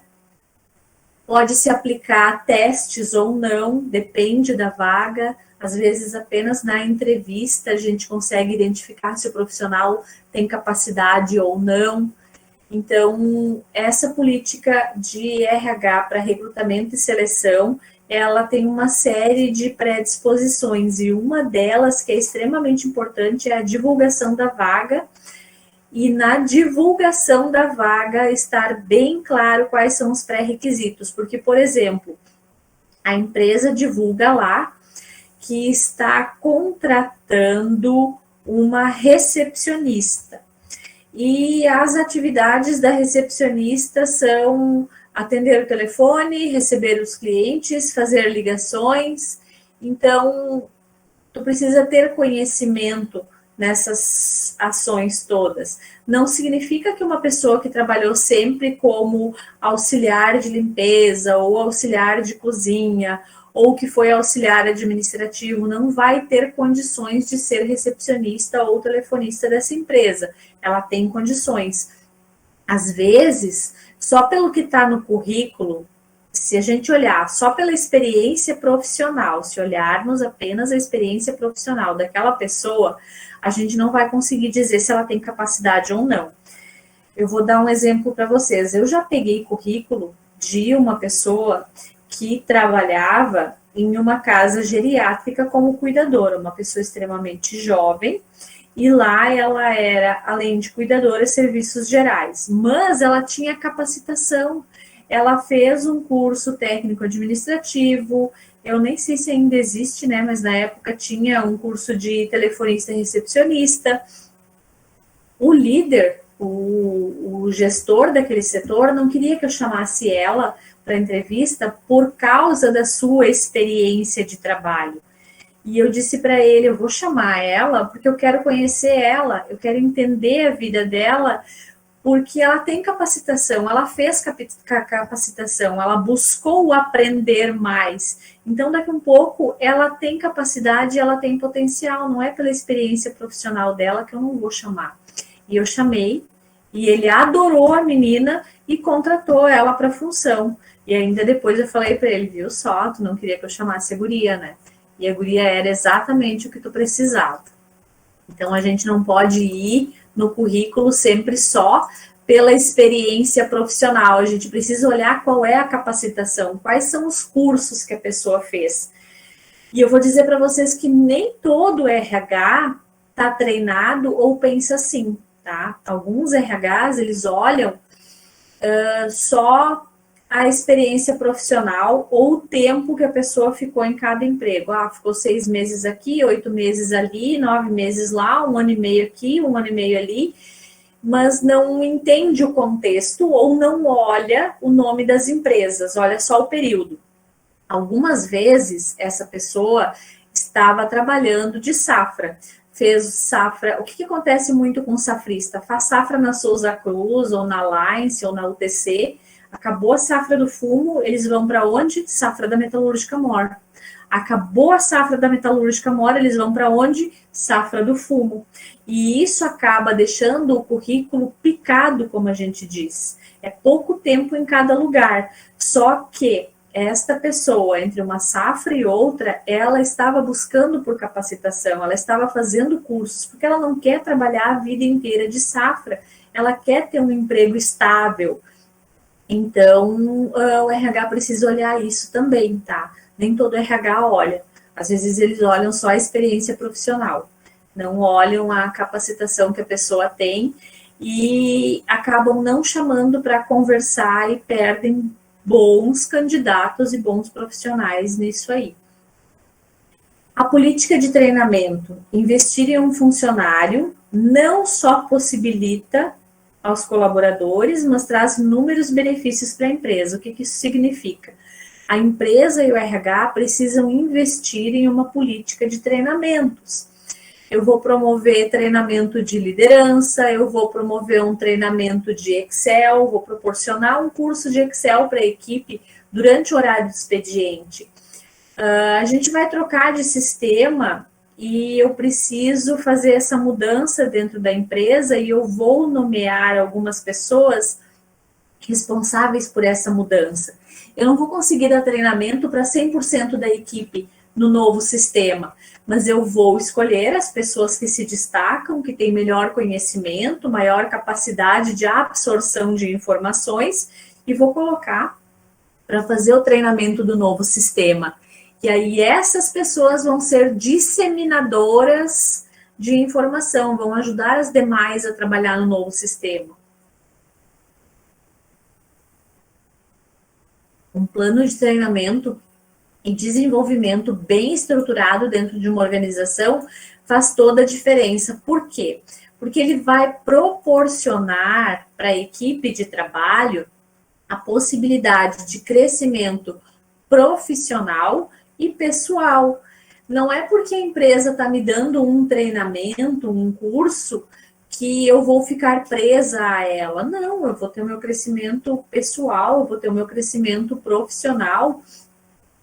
Pode se aplicar testes ou não, depende da vaga. Às vezes, apenas na entrevista, a gente consegue identificar se o profissional tem capacidade ou não. Então, essa política de RH para recrutamento e seleção, ela tem uma série de predisposições, e uma delas, que é extremamente importante, é a divulgação da vaga. E na divulgação da vaga, estar bem claro quais são os pré-requisitos. Porque, por exemplo, a empresa divulga lá que está contratando uma recepcionista. E as atividades da recepcionista são atender o telefone, receber os clientes, fazer ligações. Então, tu precisa ter conhecimento nessas ações todas. Não significa que uma pessoa que trabalhou sempre como auxiliar de limpeza ou auxiliar de cozinha ou que foi auxiliar administrativo não vai ter condições de ser recepcionista ou telefonista dessa empresa. Ela tem condições. Às vezes, só pelo que está no currículo, se a gente olhar só pela experiência profissional, se olharmos apenas a experiência profissional daquela pessoa, a gente não vai conseguir dizer se ela tem capacidade ou não. Eu vou dar um exemplo para vocês. Eu já peguei currículo de uma pessoa que trabalhava em uma casa geriátrica como cuidadora, uma pessoa extremamente jovem, e lá ela era, além de cuidadora, serviços gerais, mas ela tinha capacitação, ela fez um curso técnico administrativo, eu nem sei se ainda existe, né, mas na época tinha um curso de telefonista e recepcionista. O líder, o gestor daquele setor, não queria que eu chamasse ela para entrevista por causa da sua experiência de trabalho. E eu disse para ele, eu vou chamar ela porque eu quero conhecer ela, eu quero entender a vida dela, porque ela tem capacitação, ela fez capacitação, ela buscou aprender mais. Então, daqui a um pouco, ela tem capacidade, ela tem potencial, não é pela experiência profissional dela que eu não vou chamar. E eu chamei, e ele adorou a menina e contratou ela para a função. E ainda depois eu falei para ele, viu só, tu não queria que eu chamasse a guria, né? E a guria era exatamente o que tu precisava. Então, a gente não pode ir no currículo sempre só pela experiência profissional. A gente precisa olhar qual é a capacitação, quais são os cursos que a pessoa fez. E eu vou dizer para vocês que nem todo RH está treinado ou pensa assim, tá? Alguns RHs, eles olham só a experiência profissional ou o tempo que a pessoa ficou em cada emprego. Ficou 6 meses aqui, 8 meses ali, 9 meses lá, 1 ano e meio aqui, 1 ano e meio ali. mas não entende o contexto ou não olha o nome das empresas, olha só o período. Algumas vezes, essa pessoa estava trabalhando de safra, fez safra. O que acontece muito com o safrista? Faz safra na Souza Cruz, ou na Alliance, ou na UTC, acabou a safra do fumo, eles vão para onde? Safra da Metalúrgica Mor. Acabou a safra da Metalúrgica Mor, eles vão para onde? Safra do fumo. E isso acaba deixando o currículo picado, como a gente diz. É pouco tempo em cada lugar. Só que esta pessoa, entre uma safra e outra, ela estava buscando por capacitação, ela estava fazendo cursos, porque ela não quer trabalhar a vida inteira de safra, ela quer ter um emprego estável. Então, o RH precisa olhar isso também, tá? Nem todo RH olha. Às vezes eles olham só a experiência profissional, não olham a capacitação que a pessoa tem e acabam não chamando para conversar e perdem bons candidatos e bons profissionais nisso aí. A política de treinamento, investir em um funcionário, não só possibilita aos colaboradores, mas traz inúmeros benefícios para a empresa. O que isso significa? A empresa e o RH precisam investir em uma política de treinamentos. Eu vou promover treinamento de liderança, eu vou promover um treinamento de Excel, vou proporcionar um curso de Excel para a equipe durante o horário de expediente. A gente vai trocar de sistema e eu preciso fazer essa mudança dentro da empresa e eu vou nomear algumas pessoas responsáveis por essa mudança. Eu não vou conseguir dar treinamento para 100% da equipe no novo sistema, mas eu vou escolher as pessoas que se destacam, que têm melhor conhecimento, maior capacidade de absorção de informações e vou colocar para fazer o treinamento do novo sistema. E aí essas pessoas vão ser disseminadoras de informação, vão ajudar as demais a trabalhar no novo sistema. Um plano de treinamento e desenvolvimento bem estruturado dentro de uma organização faz toda a diferença. Por quê? Porque ele vai proporcionar para a equipe de trabalho a possibilidade de crescimento profissional e pessoal. Não é porque a empresa está me dando um treinamento, um curso, que eu vou ficar presa a ela. Não, eu vou ter o meu crescimento pessoal, eu vou ter o meu crescimento profissional.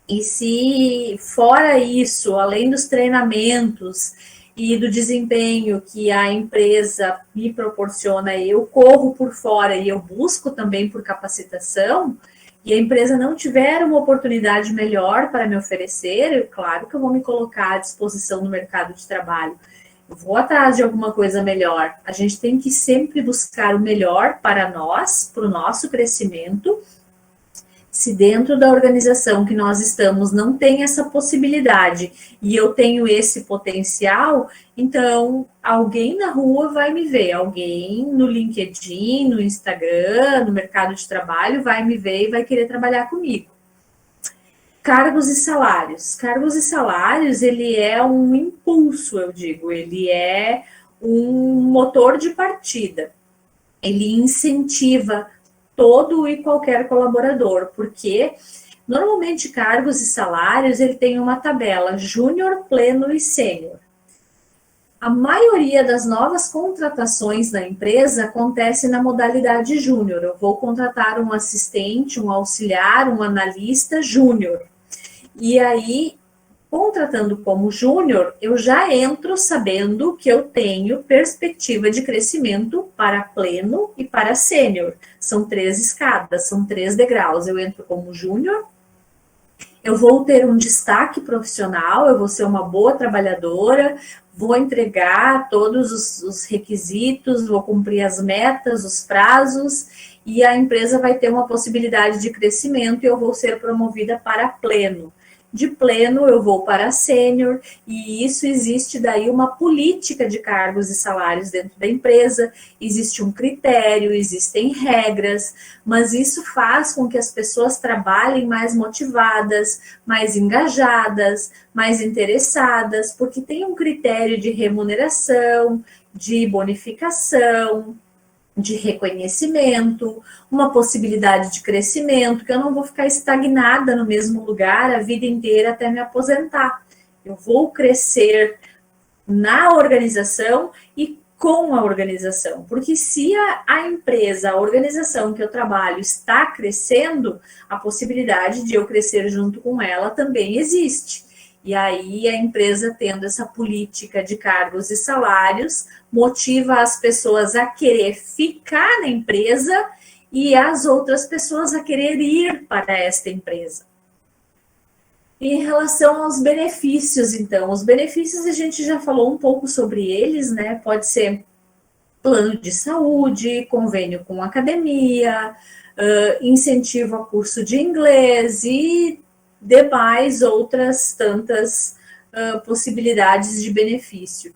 E se fora isso, além dos treinamentos e do desempenho que a empresa me proporciona, eu corro por fora e eu busco também por capacitação, e a empresa não tiver uma oportunidade melhor para me oferecer, claro que eu vou me colocar à disposição no mercado de trabalho. Eu vou atrás de alguma coisa melhor. A gente tem que sempre buscar o melhor para nós, para o nosso crescimento. Se dentro da organização que nós estamos não tem essa possibilidade e eu tenho esse potencial, então alguém na rua vai me ver, alguém no LinkedIn, no Instagram, no mercado de trabalho vai me ver e vai querer trabalhar comigo. Cargos e salários. Cargos e salários, ele é um impulso, eu digo, ele é um motor de partida. Ele incentiva todo e qualquer colaborador, porque normalmente cargos e salários ele tem uma tabela júnior, pleno e sênior. A maioria das novas contratações na empresa acontece na modalidade júnior. Eu vou contratar um assistente, um auxiliar, um analista júnior. E aí, contratando como júnior, eu já entro sabendo que eu tenho perspectiva de crescimento para pleno e para sênior. São 3 escadas, são 3 degraus. Eu entro como júnior, eu vou ter um destaque profissional, eu vou ser uma boa trabalhadora, vou entregar todos os requisitos, vou cumprir as metas, os prazos, e a empresa vai ter uma possibilidade de crescimento e eu vou ser promovida para pleno. De pleno eu vou para sênior, e isso existe daí uma política de cargos e salários dentro da empresa, existe um critério, existem regras, mas isso faz com que as pessoas trabalhem mais motivadas, mais engajadas, mais interessadas, porque tem um critério de remuneração, de bonificação, de reconhecimento, uma possibilidade de crescimento, que eu não vou ficar estagnada no mesmo lugar a vida inteira até me aposentar. Eu vou crescer na organização e com a organização, porque se a empresa, a organização que eu trabalho está crescendo, a possibilidade de eu crescer junto com ela também existe. E aí a empresa tendo essa política de cargos e salários, motiva as pessoas a querer ficar na empresa e as outras pessoas a querer ir para esta empresa. Em relação aos benefícios, então, os benefícios a gente já falou um pouco sobre eles, né? Pode ser plano de saúde, convênio com academia, incentivo a curso de inglês e demais outras tantas possibilidades de benefício.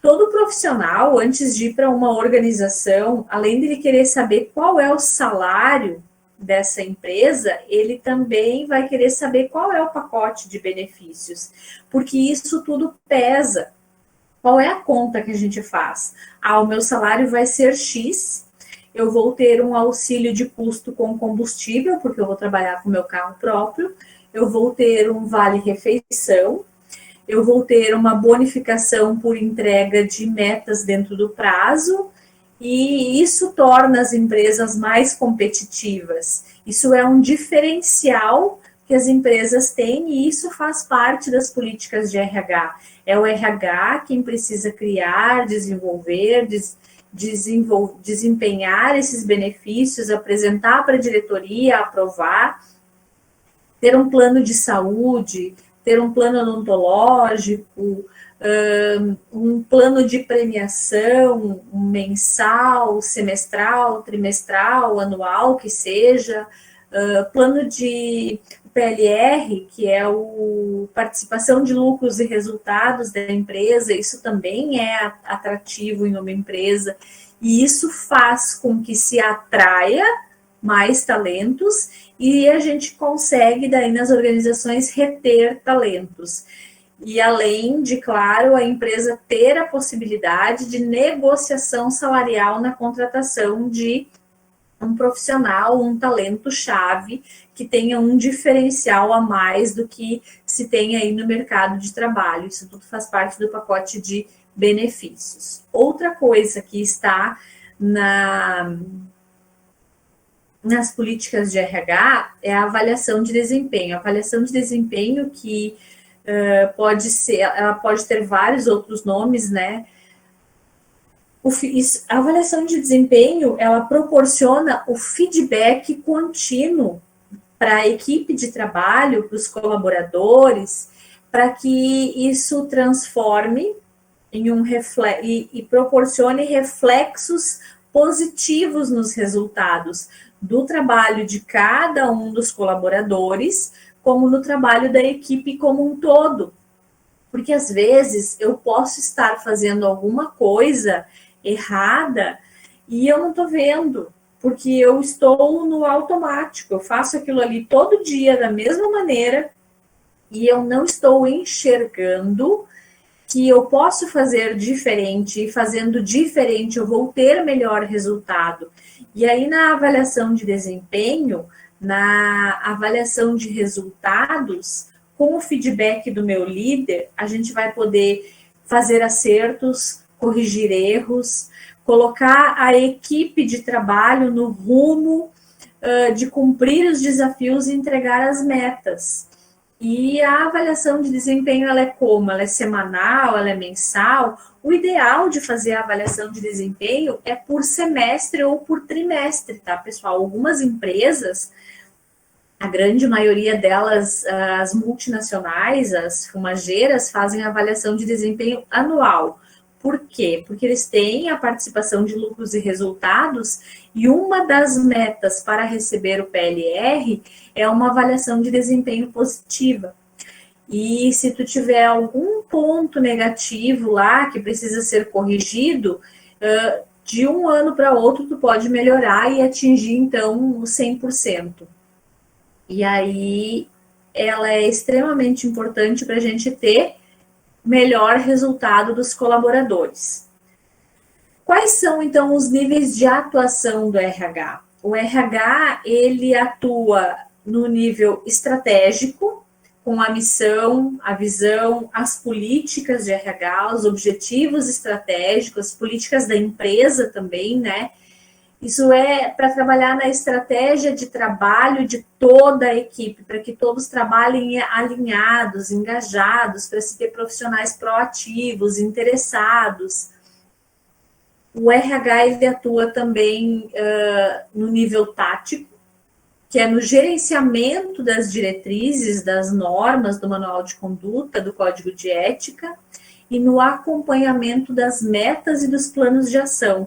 Todo profissional, antes de ir para uma organização, além de ele querer saber qual é o salário dessa empresa, ele também vai querer saber qual é o pacote de benefícios, porque isso tudo pesa. Qual é a conta que a gente faz? O meu salário vai ser X, eu vou ter um auxílio de custo com combustível, porque eu vou trabalhar com meu carro próprio, eu vou ter um vale-refeição, eu vou ter uma bonificação por entrega de metas dentro do prazo, e isso torna as empresas mais competitivas. Isso é um diferencial que as empresas têm e isso faz parte das políticas de RH. É o RH quem precisa criar, desenvolver, desempenhar esses benefícios, apresentar para a diretoria, aprovar, ter um plano de saúde, ter um plano odontológico, um plano de premiação mensal, semestral, trimestral, anual, que seja, plano de PLR, que é o participação de lucros e resultados da empresa, isso também é atrativo em uma empresa, e isso faz com que se atraia mais talentos e a gente consegue daí nas organizações reter talentos. E além de, claro, a empresa ter a possibilidade de negociação salarial na contratação de um profissional, um talento-chave, que tenha um diferencial a mais do que se tem aí no mercado de trabalho. Isso tudo faz parte do pacote de benefícios. Outra coisa que está nas políticas de RH é a avaliação de desempenho. A avaliação de desempenho que ela pode ter vários outros nomes, né? A avaliação de desempenho, ela proporciona o feedback contínuo para a equipe de trabalho, para os colaboradores, para que isso transforme em e proporcione reflexos positivos nos resultados do trabalho de cada um dos colaboradores, como no trabalho da equipe como um todo. Porque às vezes eu posso estar fazendo alguma coisa errada e eu não estou vendo, porque eu estou no automático, eu faço aquilo ali todo dia da mesma maneira e eu não estou enxergando que eu posso fazer diferente, e fazendo diferente eu vou ter melhor resultado. E aí na avaliação de desempenho, na avaliação de resultados, com o feedback do meu líder, a gente vai poder fazer acertos, corrigir erros, colocar a equipe de trabalho no rumo de cumprir os desafios e entregar as metas. E a avaliação de desempenho, ela é como? Ela é semanal, ela é mensal? O ideal de fazer a avaliação de desempenho é por semestre ou por trimestre, tá, pessoal? Algumas empresas, a grande maioria delas, as multinacionais, as fumageiras, fazem a avaliação de desempenho anual. Por quê? Porque eles têm a participação de lucros e resultados e uma das metas para receber o PLR é uma avaliação de desempenho positiva. E se tu tiver algum ponto negativo lá que precisa ser corrigido, de um ano para outro tu pode melhorar e atingir então o 100%. E aí ela é extremamente importante para a gente ter melhor resultado dos colaboradores. Quais são, então, os níveis de atuação do RH? O RH, ele atua no nível estratégico, com a missão, a visão, as políticas de RH, os objetivos estratégicos, as políticas da empresa também, né? Isso é para trabalhar na estratégia de trabalho de toda a equipe, para que todos trabalhem alinhados, engajados, para se ter profissionais proativos, interessados. O RH ele atua também no nível tático, que é no gerenciamento das diretrizes, das normas do manual de conduta, do código de ética, e no acompanhamento das metas e dos planos de ação.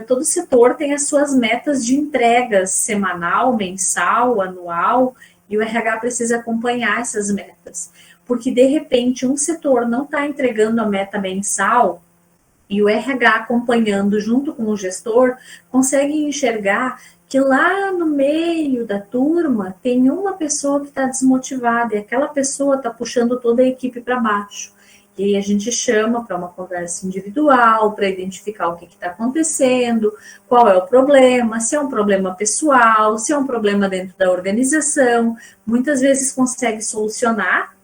Todo setor tem as suas metas de entregas semanal, mensal, anual, e o RH precisa acompanhar essas metas. Porque, de repente, um setor não está entregando a meta mensal, e o RH acompanhando junto com o gestor, consegue enxergar que lá no meio da turma tem uma pessoa que está desmotivada, e aquela pessoa está puxando toda a equipe para baixo. E aí a gente chama para uma conversa individual, para identificar o que está acontecendo, qual é o problema, se é um problema pessoal, se é um problema dentro da organização. Muitas vezes consegue solucionar,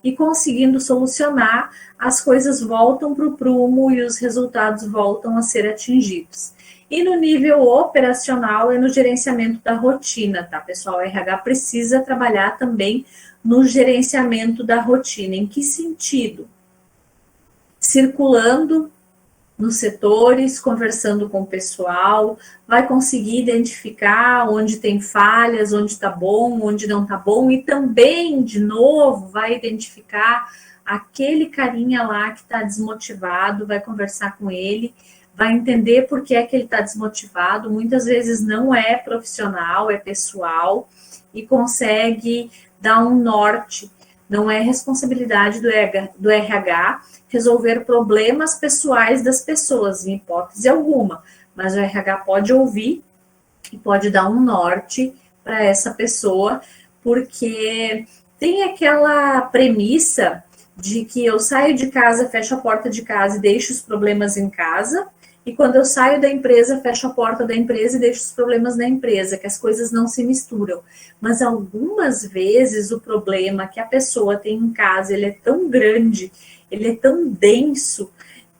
e conseguindo solucionar, as coisas voltam para o prumo e os resultados voltam a ser atingidos. E no nível operacional é no gerenciamento da rotina, tá, pessoal? O RH precisa trabalhar também no gerenciamento da rotina. Em que sentido? Circulando nos setores, conversando com o pessoal, vai conseguir identificar onde tem falhas, onde está bom, onde não está bom, e também, de novo, vai identificar aquele carinha lá que está desmotivado, vai conversar com ele, vai entender por que é que ele está desmotivado, muitas vezes não é profissional, é pessoal, e consegue dar um norte. Não é responsabilidade do RH resolver problemas pessoais das pessoas, em hipótese alguma, mas o RH pode ouvir e pode dar um norte para essa pessoa, porque tem aquela premissa de que eu saio de casa, fecho a porta de casa e deixo os problemas em casa, e quando eu saio da empresa, fecho a porta da empresa e deixo os problemas na empresa, que as coisas não se misturam. Mas algumas vezes o problema que a pessoa tem em casa, ele é tão grande, ele é tão denso,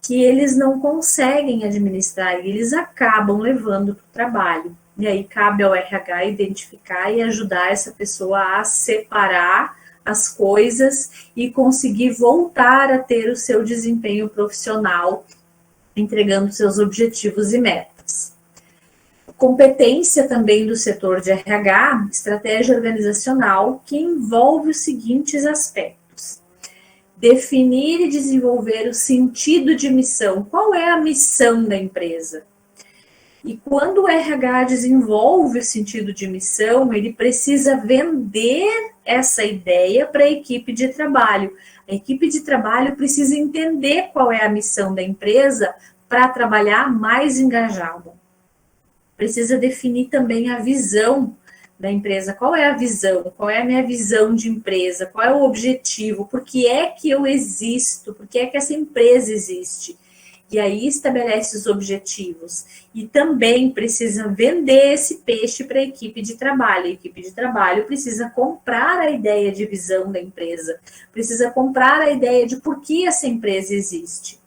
que eles não conseguem administrar e eles acabam levando para o trabalho. E aí cabe ao RH identificar e ajudar essa pessoa a separar as coisas e conseguir voltar a ter o seu desempenho profissional, entregando seus objetivos e metas. Competência também do setor de RH, estratégia organizacional, que envolve os seguintes aspectos: definir e desenvolver o sentido de missão. Qual é a missão da empresa? E quando o RH desenvolve o sentido de missão, ele precisa vender essa ideia para a equipe de trabalho. A equipe de trabalho precisa entender qual é a missão da empresa para trabalhar mais engajada. Precisa definir também a visão da empresa. Qual é a visão? Qual é a minha visão de empresa? Qual é o objetivo? Por que é que eu existo? Por que é que essa empresa existe? E aí estabelece os objetivos. E também precisa vender esse peixe para a equipe de trabalho. A equipe de trabalho precisa comprar a ideia de visão da empresa. Precisa comprar a ideia de por que essa empresa existe.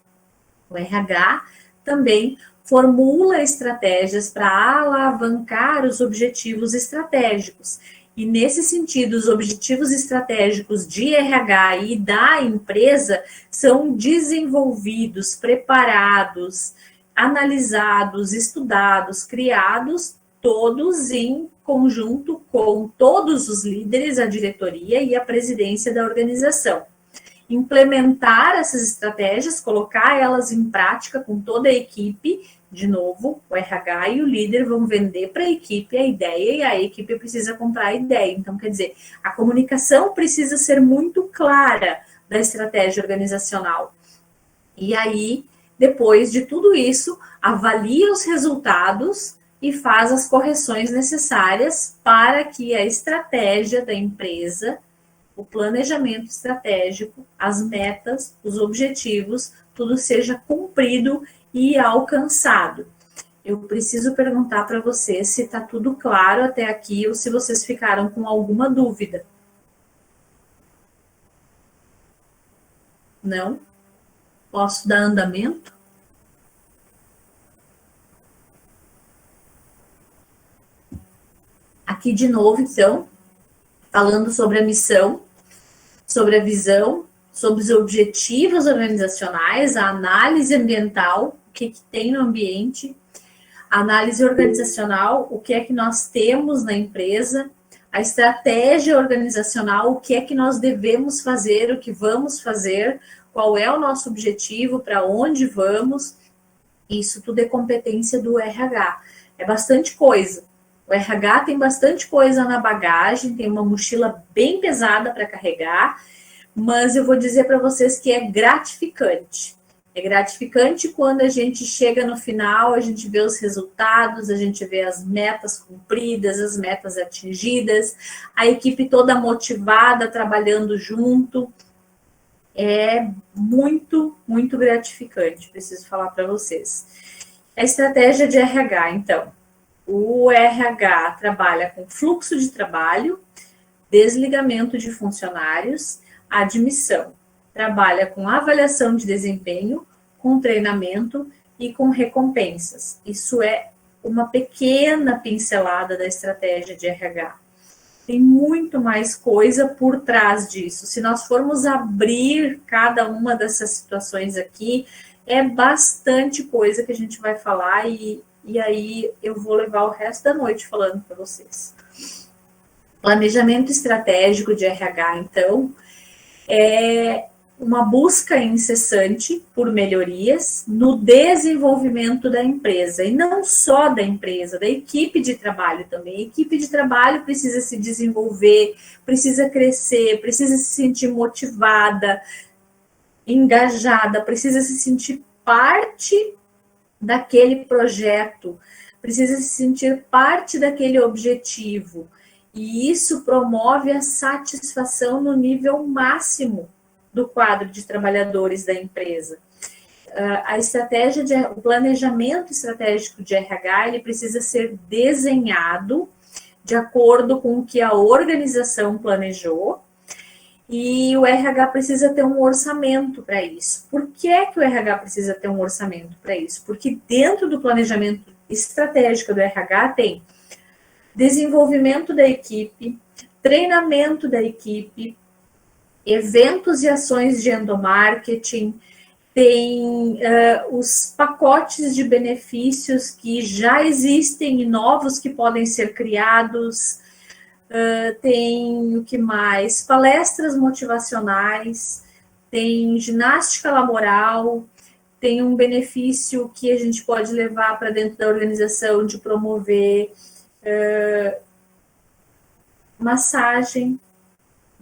O RH também formula estratégias para alavancar os objetivos estratégicos. E, nesse sentido, os objetivos estratégicos de RH e da empresa são desenvolvidos, preparados, analisados, estudados, criados, todos em conjunto com todos os líderes, a diretoria e a presidência da organização. Implementar essas estratégias, colocar elas em prática com toda a equipe. De novo, o RH e o líder vão vender para a equipe a ideia e a equipe precisa comprar a ideia. Então, quer dizer, a comunicação precisa ser muito clara da estratégia organizacional. E aí, depois de tudo isso, avalia os resultados e faz as correções necessárias para que a estratégia da empresa, o planejamento estratégico, as metas, os objetivos, tudo seja cumprido e alcançado. Eu preciso perguntar para vocês se está tudo claro até aqui ou se vocês ficaram com alguma dúvida. Não? Posso dar andamento? Aqui de novo, então, falando sobre a missão, sobre a visão, sobre os objetivos organizacionais, a análise ambiental, o que tem no ambiente, a análise organizacional, o que é que nós temos na empresa, a estratégia organizacional, o que é que nós devemos fazer, o que vamos fazer, qual é o nosso objetivo, para onde vamos. Isso tudo é competência do RH. É bastante coisa. O RH tem bastante coisa na bagagem, tem uma mochila bem pesada para carregar, mas eu vou dizer para vocês que é gratificante. É gratificante quando a gente chega no final, a gente vê os resultados, a gente vê as metas cumpridas, as metas atingidas, a equipe toda motivada, trabalhando junto. É muito, muito gratificante, preciso falar para vocês. A estratégia de RH, então. O RH trabalha com fluxo de trabalho, desligamento de funcionários, admissão. Trabalha com avaliação de desempenho, com treinamento e com recompensas. Isso é uma pequena pincelada da estratégia de RH. Tem muito mais coisa por trás disso. Se nós formos abrir cada uma dessas situações aqui, é bastante coisa que a gente vai falar e aí eu vou levar o resto da noite falando para vocês. Planejamento estratégico de RH, então, é uma busca incessante por melhorias no desenvolvimento da empresa, e não só da empresa, da equipe de trabalho também. A equipe de trabalho precisa se desenvolver, precisa crescer, precisa se sentir motivada, engajada, precisa se sentir parte daquele projeto, precisa se sentir parte daquele objetivo. E isso promove a satisfação no nível máximo do quadro de trabalhadores da empresa. O planejamento estratégico de RH, ele precisa ser desenhado de acordo com o que a organização planejou, e o RH precisa ter um orçamento para isso. Por que é que o RH precisa ter um orçamento para isso? Porque dentro do planejamento estratégico do RH tem desenvolvimento da equipe, treinamento da equipe, eventos e ações de endomarketing, tem os pacotes de benefícios que já existem e novos que podem ser criados, tem o que mais? Palestras motivacionais, tem ginástica laboral, tem um benefício que a gente pode levar para dentro da organização de promover massagem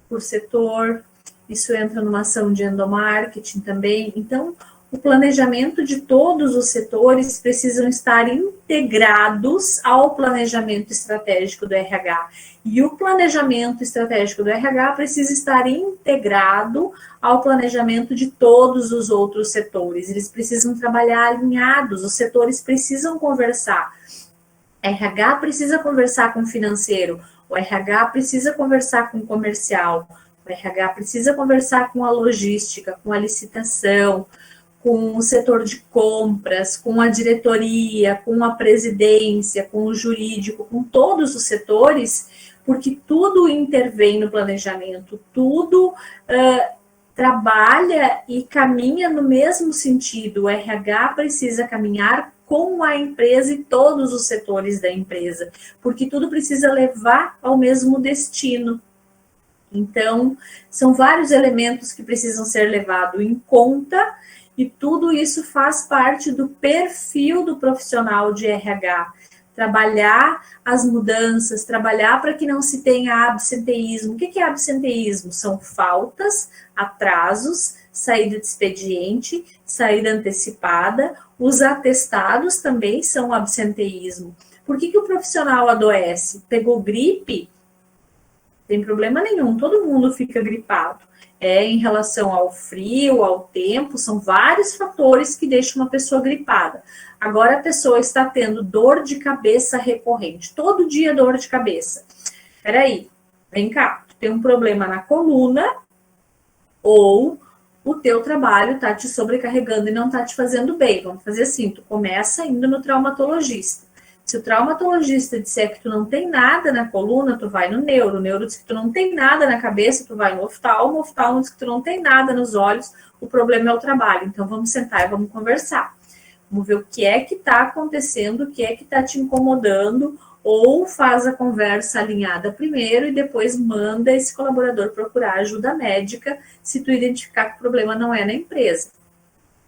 por setor, isso entra numa ação de endomarketing também. Então, o planejamento de todos os setores precisam estar integrados ao planejamento estratégico do RH. E o planejamento estratégico do RH precisa estar integrado ao planejamento de todos os outros setores. Eles precisam trabalhar alinhados, os setores precisam conversar. RH precisa conversar com o financeiro, o RH precisa conversar com o comercial, o RH precisa conversar com a logística, com a licitação, com o setor de compras, com a diretoria, com a presidência, com o jurídico, com todos os setores, porque tudo intervém no planejamento, tudo trabalha e caminha no mesmo sentido. O RH precisa caminhar com a empresa e todos os setores da empresa, porque tudo precisa levar ao mesmo destino. Então, são vários elementos que precisam ser levados em conta, e tudo isso faz parte do perfil do profissional de RH. Trabalhar as mudanças, trabalhar para que não se tenha absenteísmo. O que é absenteísmo? São faltas, atrasos, saída de expediente, saída antecipada. Os atestados também são absenteísmo. Por que o profissional adoece? Pegou gripe? Tem problema nenhum, todo mundo fica gripado. em relação ao frio, ao tempo, são vários fatores que deixam uma pessoa gripada. Agora a pessoa está tendo dor de cabeça recorrente, todo dia dor de cabeça. Peraí, vem cá, tu tem um problema na coluna ou o teu trabalho está te sobrecarregando e não está te fazendo bem. Vamos fazer assim, tu começa indo no traumatologista. Se o traumatologista disser que tu não tem nada na coluna, tu vai no neuro. O neuro diz que tu não tem nada na cabeça, tu vai no oftalmo. O oftalmo diz que tu não tem nada nos olhos, o problema é o trabalho. Então vamos sentar e vamos conversar. Vamos ver o que é que está acontecendo, o que é que está te incomodando, ou faz a conversa alinhada primeiro e depois manda esse colaborador procurar ajuda médica se tu identificar que o problema não é na empresa.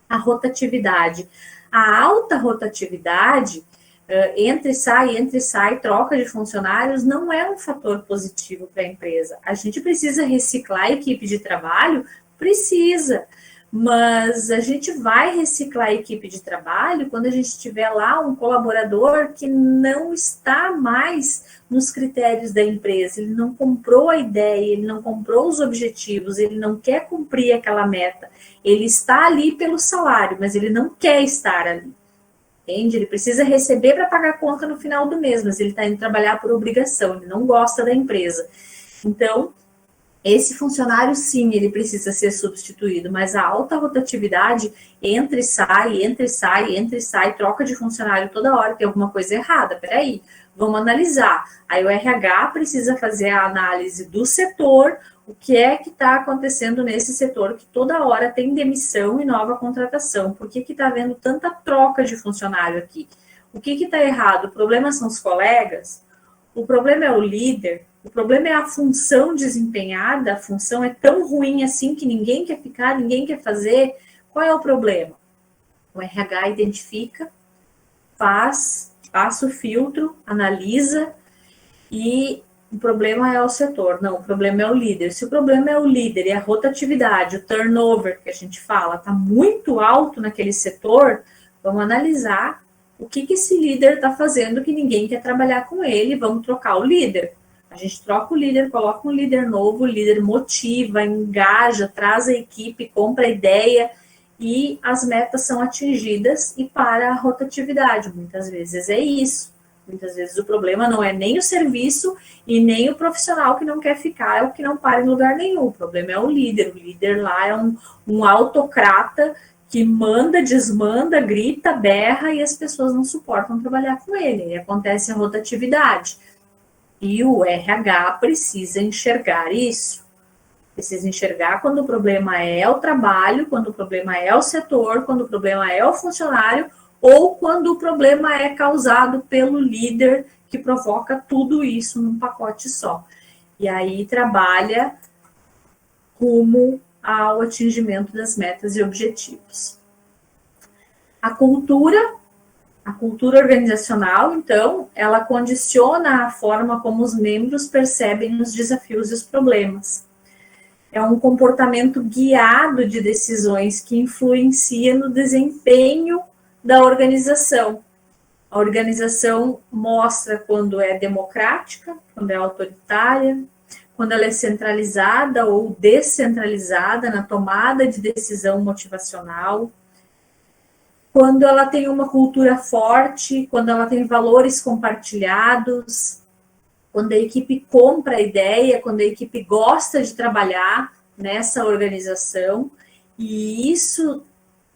A rotatividade. A alta rotatividade, entre e sai, troca de funcionários, não é um fator positivo para a empresa. A gente precisa reciclar a equipe de trabalho? Precisa. Mas a gente vai reciclar a equipe de trabalho quando a gente tiver lá um colaborador que não está mais nos critérios da empresa, ele não comprou a ideia, ele não comprou os objetivos, ele não quer cumprir aquela meta, ele está ali pelo salário, mas ele não quer estar ali, entende? Ele precisa receber para pagar a conta no final do mês, mas ele está indo trabalhar por obrigação, ele não gosta da empresa. Então, esse funcionário, sim, ele precisa ser substituído, mas a alta rotatividade entra e sai, troca de funcionário toda hora, tem alguma coisa errada, peraí, vamos analisar. Aí o RH precisa fazer a análise do setor, o que é que está acontecendo nesse setor, que toda hora tem demissão e nova contratação, por que está havendo tanta troca de funcionário aqui? O que está errado? O problema são os colegas? O problema é o líder? O problema é a função desempenhada, a função é tão ruim assim que ninguém quer ficar, ninguém quer fazer. Qual é o problema? O RH identifica, passa o filtro, analisa e o problema é o setor. Não, o problema é o líder. Se o problema é o líder e a rotatividade, o turnover que a gente fala, está muito alto naquele setor, vamos analisar o que esse líder está fazendo que ninguém quer trabalhar com ele, vamos trocar o líder. A gente troca o líder, coloca um líder novo, o líder motiva, engaja, traz a equipe, compra a ideia e as metas são atingidas e para a rotatividade. Muitas vezes é isso. Muitas vezes o problema não é nem o serviço e nem o profissional que não quer ficar, é o que não para em lugar nenhum. O problema é o líder. O líder lá é um autocrata que manda, desmanda, grita, berra e as pessoas não suportam trabalhar com ele. E acontece a rotatividade. E o RH precisa enxergar isso. Precisa enxergar quando o problema é o trabalho, quando o problema é o setor, quando o problema é o funcionário, ou quando o problema é causado pelo líder que provoca tudo isso num pacote só. E aí trabalha rumo ao atingimento das metas e objetivos. A cultura organizacional, então, ela condiciona a forma como os membros percebem os desafios e os problemas. É um comportamento guiado de decisões que influencia no desempenho da organização. A organização mostra quando é democrática, quando é autoritária, quando ela é centralizada ou descentralizada na tomada de decisão motivacional, quando ela tem uma cultura forte, quando ela tem valores compartilhados, quando a equipe compra a ideia, quando a equipe gosta de trabalhar nessa organização, e isso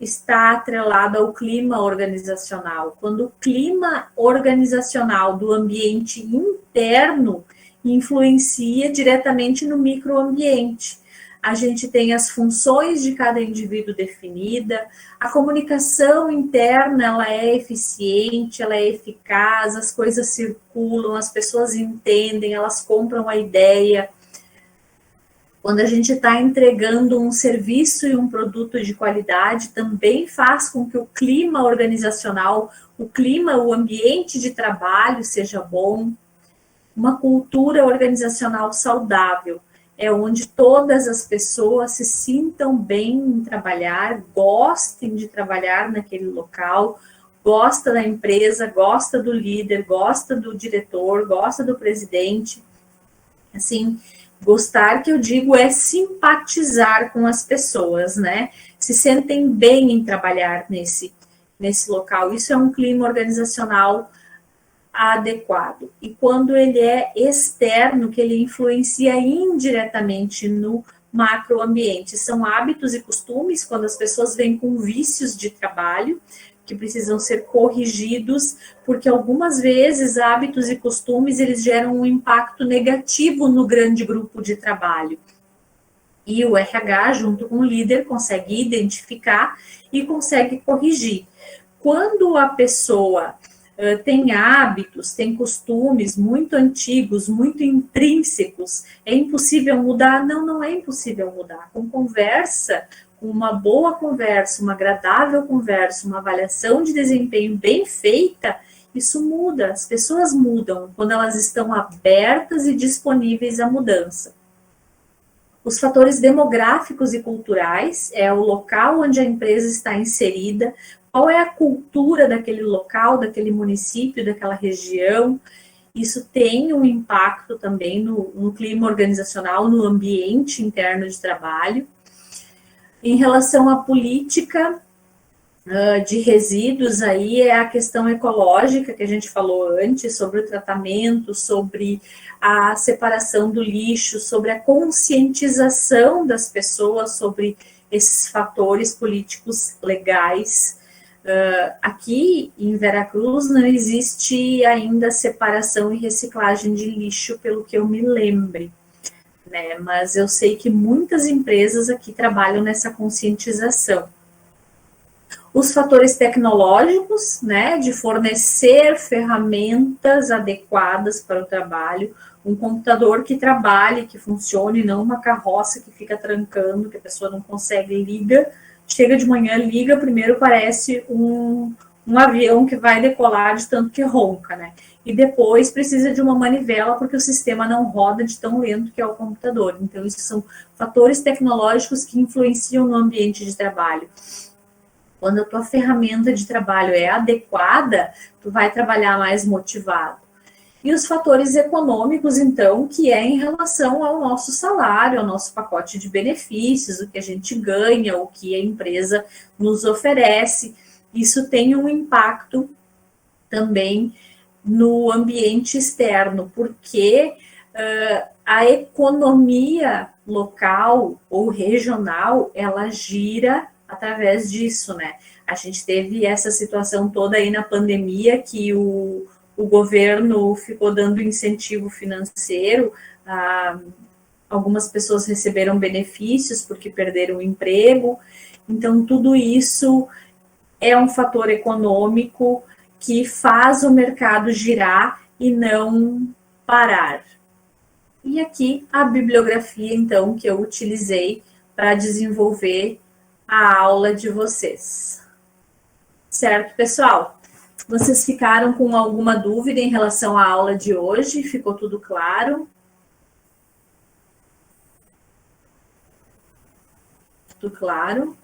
está atrelado ao clima organizacional. Quando o clima organizacional do ambiente interno influencia diretamente no microambiente. A gente tem as funções de cada indivíduo definida, a comunicação interna ela é eficiente, ela é eficaz, as coisas circulam, as pessoas entendem, elas compram a ideia. Quando a gente está entregando um serviço e um produto de qualidade, também faz com que o clima organizacional, o ambiente de trabalho seja bom. Uma cultura organizacional saudável é onde todas as pessoas se sintam bem em trabalhar, gostem de trabalhar naquele local, gosta da empresa, gosta do líder, gosta do diretor, gosta do presidente. Assim, Gostar, que eu digo, é simpatizar com as pessoas, né? Se sentem bem em trabalhar nesse local. Isso é um clima organizacional adequado. E quando ele é externo, que ele influencia indiretamente no macroambiente, são hábitos e costumes, quando as pessoas vêm com vícios de trabalho, que precisam ser corrigidos, porque algumas vezes hábitos e costumes eles geram um impacto negativo no grande grupo de trabalho. E o RH, junto com o líder, consegue identificar e consegue corrigir. Quando a pessoa tem hábitos, tem costumes muito antigos, muito intrínsecos, é impossível mudar? Não, não é impossível mudar. Com conversa, uma boa conversa, uma agradável conversa, uma avaliação de desempenho bem feita, isso muda, as pessoas mudam quando elas estão abertas e disponíveis à mudança. Os fatores demográficos e culturais é o local onde a empresa está inserida, qual é a cultura daquele local, daquele município, daquela região. Isso tem um impacto também no clima organizacional, no ambiente interno de trabalho. Em relação à política de resíduos, aí é a questão ecológica que a gente falou antes, sobre o tratamento, sobre a separação do lixo, sobre a conscientização das pessoas sobre esses fatores políticos legais. Aqui em Veracruz não existe ainda separação e reciclagem de lixo, pelo que eu me lembre. Né, mas eu sei que muitas empresas aqui trabalham nessa conscientização. Os fatores tecnológicos, né, de fornecer ferramentas adequadas para o trabalho, um computador que trabalhe, que funcione, não uma carroça que fica trancando, que a pessoa não consegue, liga, chega de manhã, liga, primeiro parece um avião que vai decolar de tanto que ronca, né? E depois precisa de uma manivela porque o sistema não roda de tão lento que é o computador. Então, isso são fatores tecnológicos que influenciam no ambiente de trabalho. Quando a tua ferramenta de trabalho é adequada, tu vai trabalhar mais motivado. E os fatores econômicos, então, que é em relação ao nosso salário, ao nosso pacote de benefícios, o que a gente ganha, o que a empresa nos oferece. Isso tem um impacto também no ambiente externo, porque a economia local ou regional, ela gira através disso, né? A gente teve essa situação toda aí na pandemia, que o governo ficou dando incentivo financeiro, algumas pessoas receberam benefícios porque perderam o emprego, então tudo isso é um fator econômico que faz o mercado girar e não parar. E aqui a bibliografia, então, que eu utilizei para desenvolver a aula de vocês. Certo, pessoal? Vocês ficaram com alguma dúvida em relação à aula de hoje? Ficou tudo claro? Tudo claro?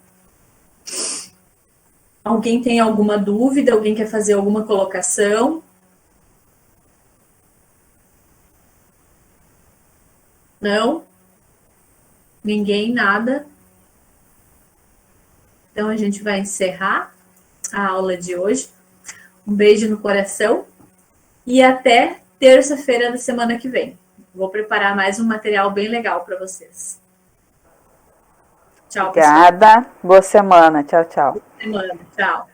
Alguém tem alguma dúvida? Alguém quer fazer alguma colocação? Não? Ninguém, nada? Então, a gente vai encerrar a aula de hoje. Um beijo no coração e até terça-feira da semana que vem. Vou preparar mais um material bem legal para vocês. Tchau, pessoal. Obrigada. Boa semana. Tchau, tchau. Boa semana. Tchau.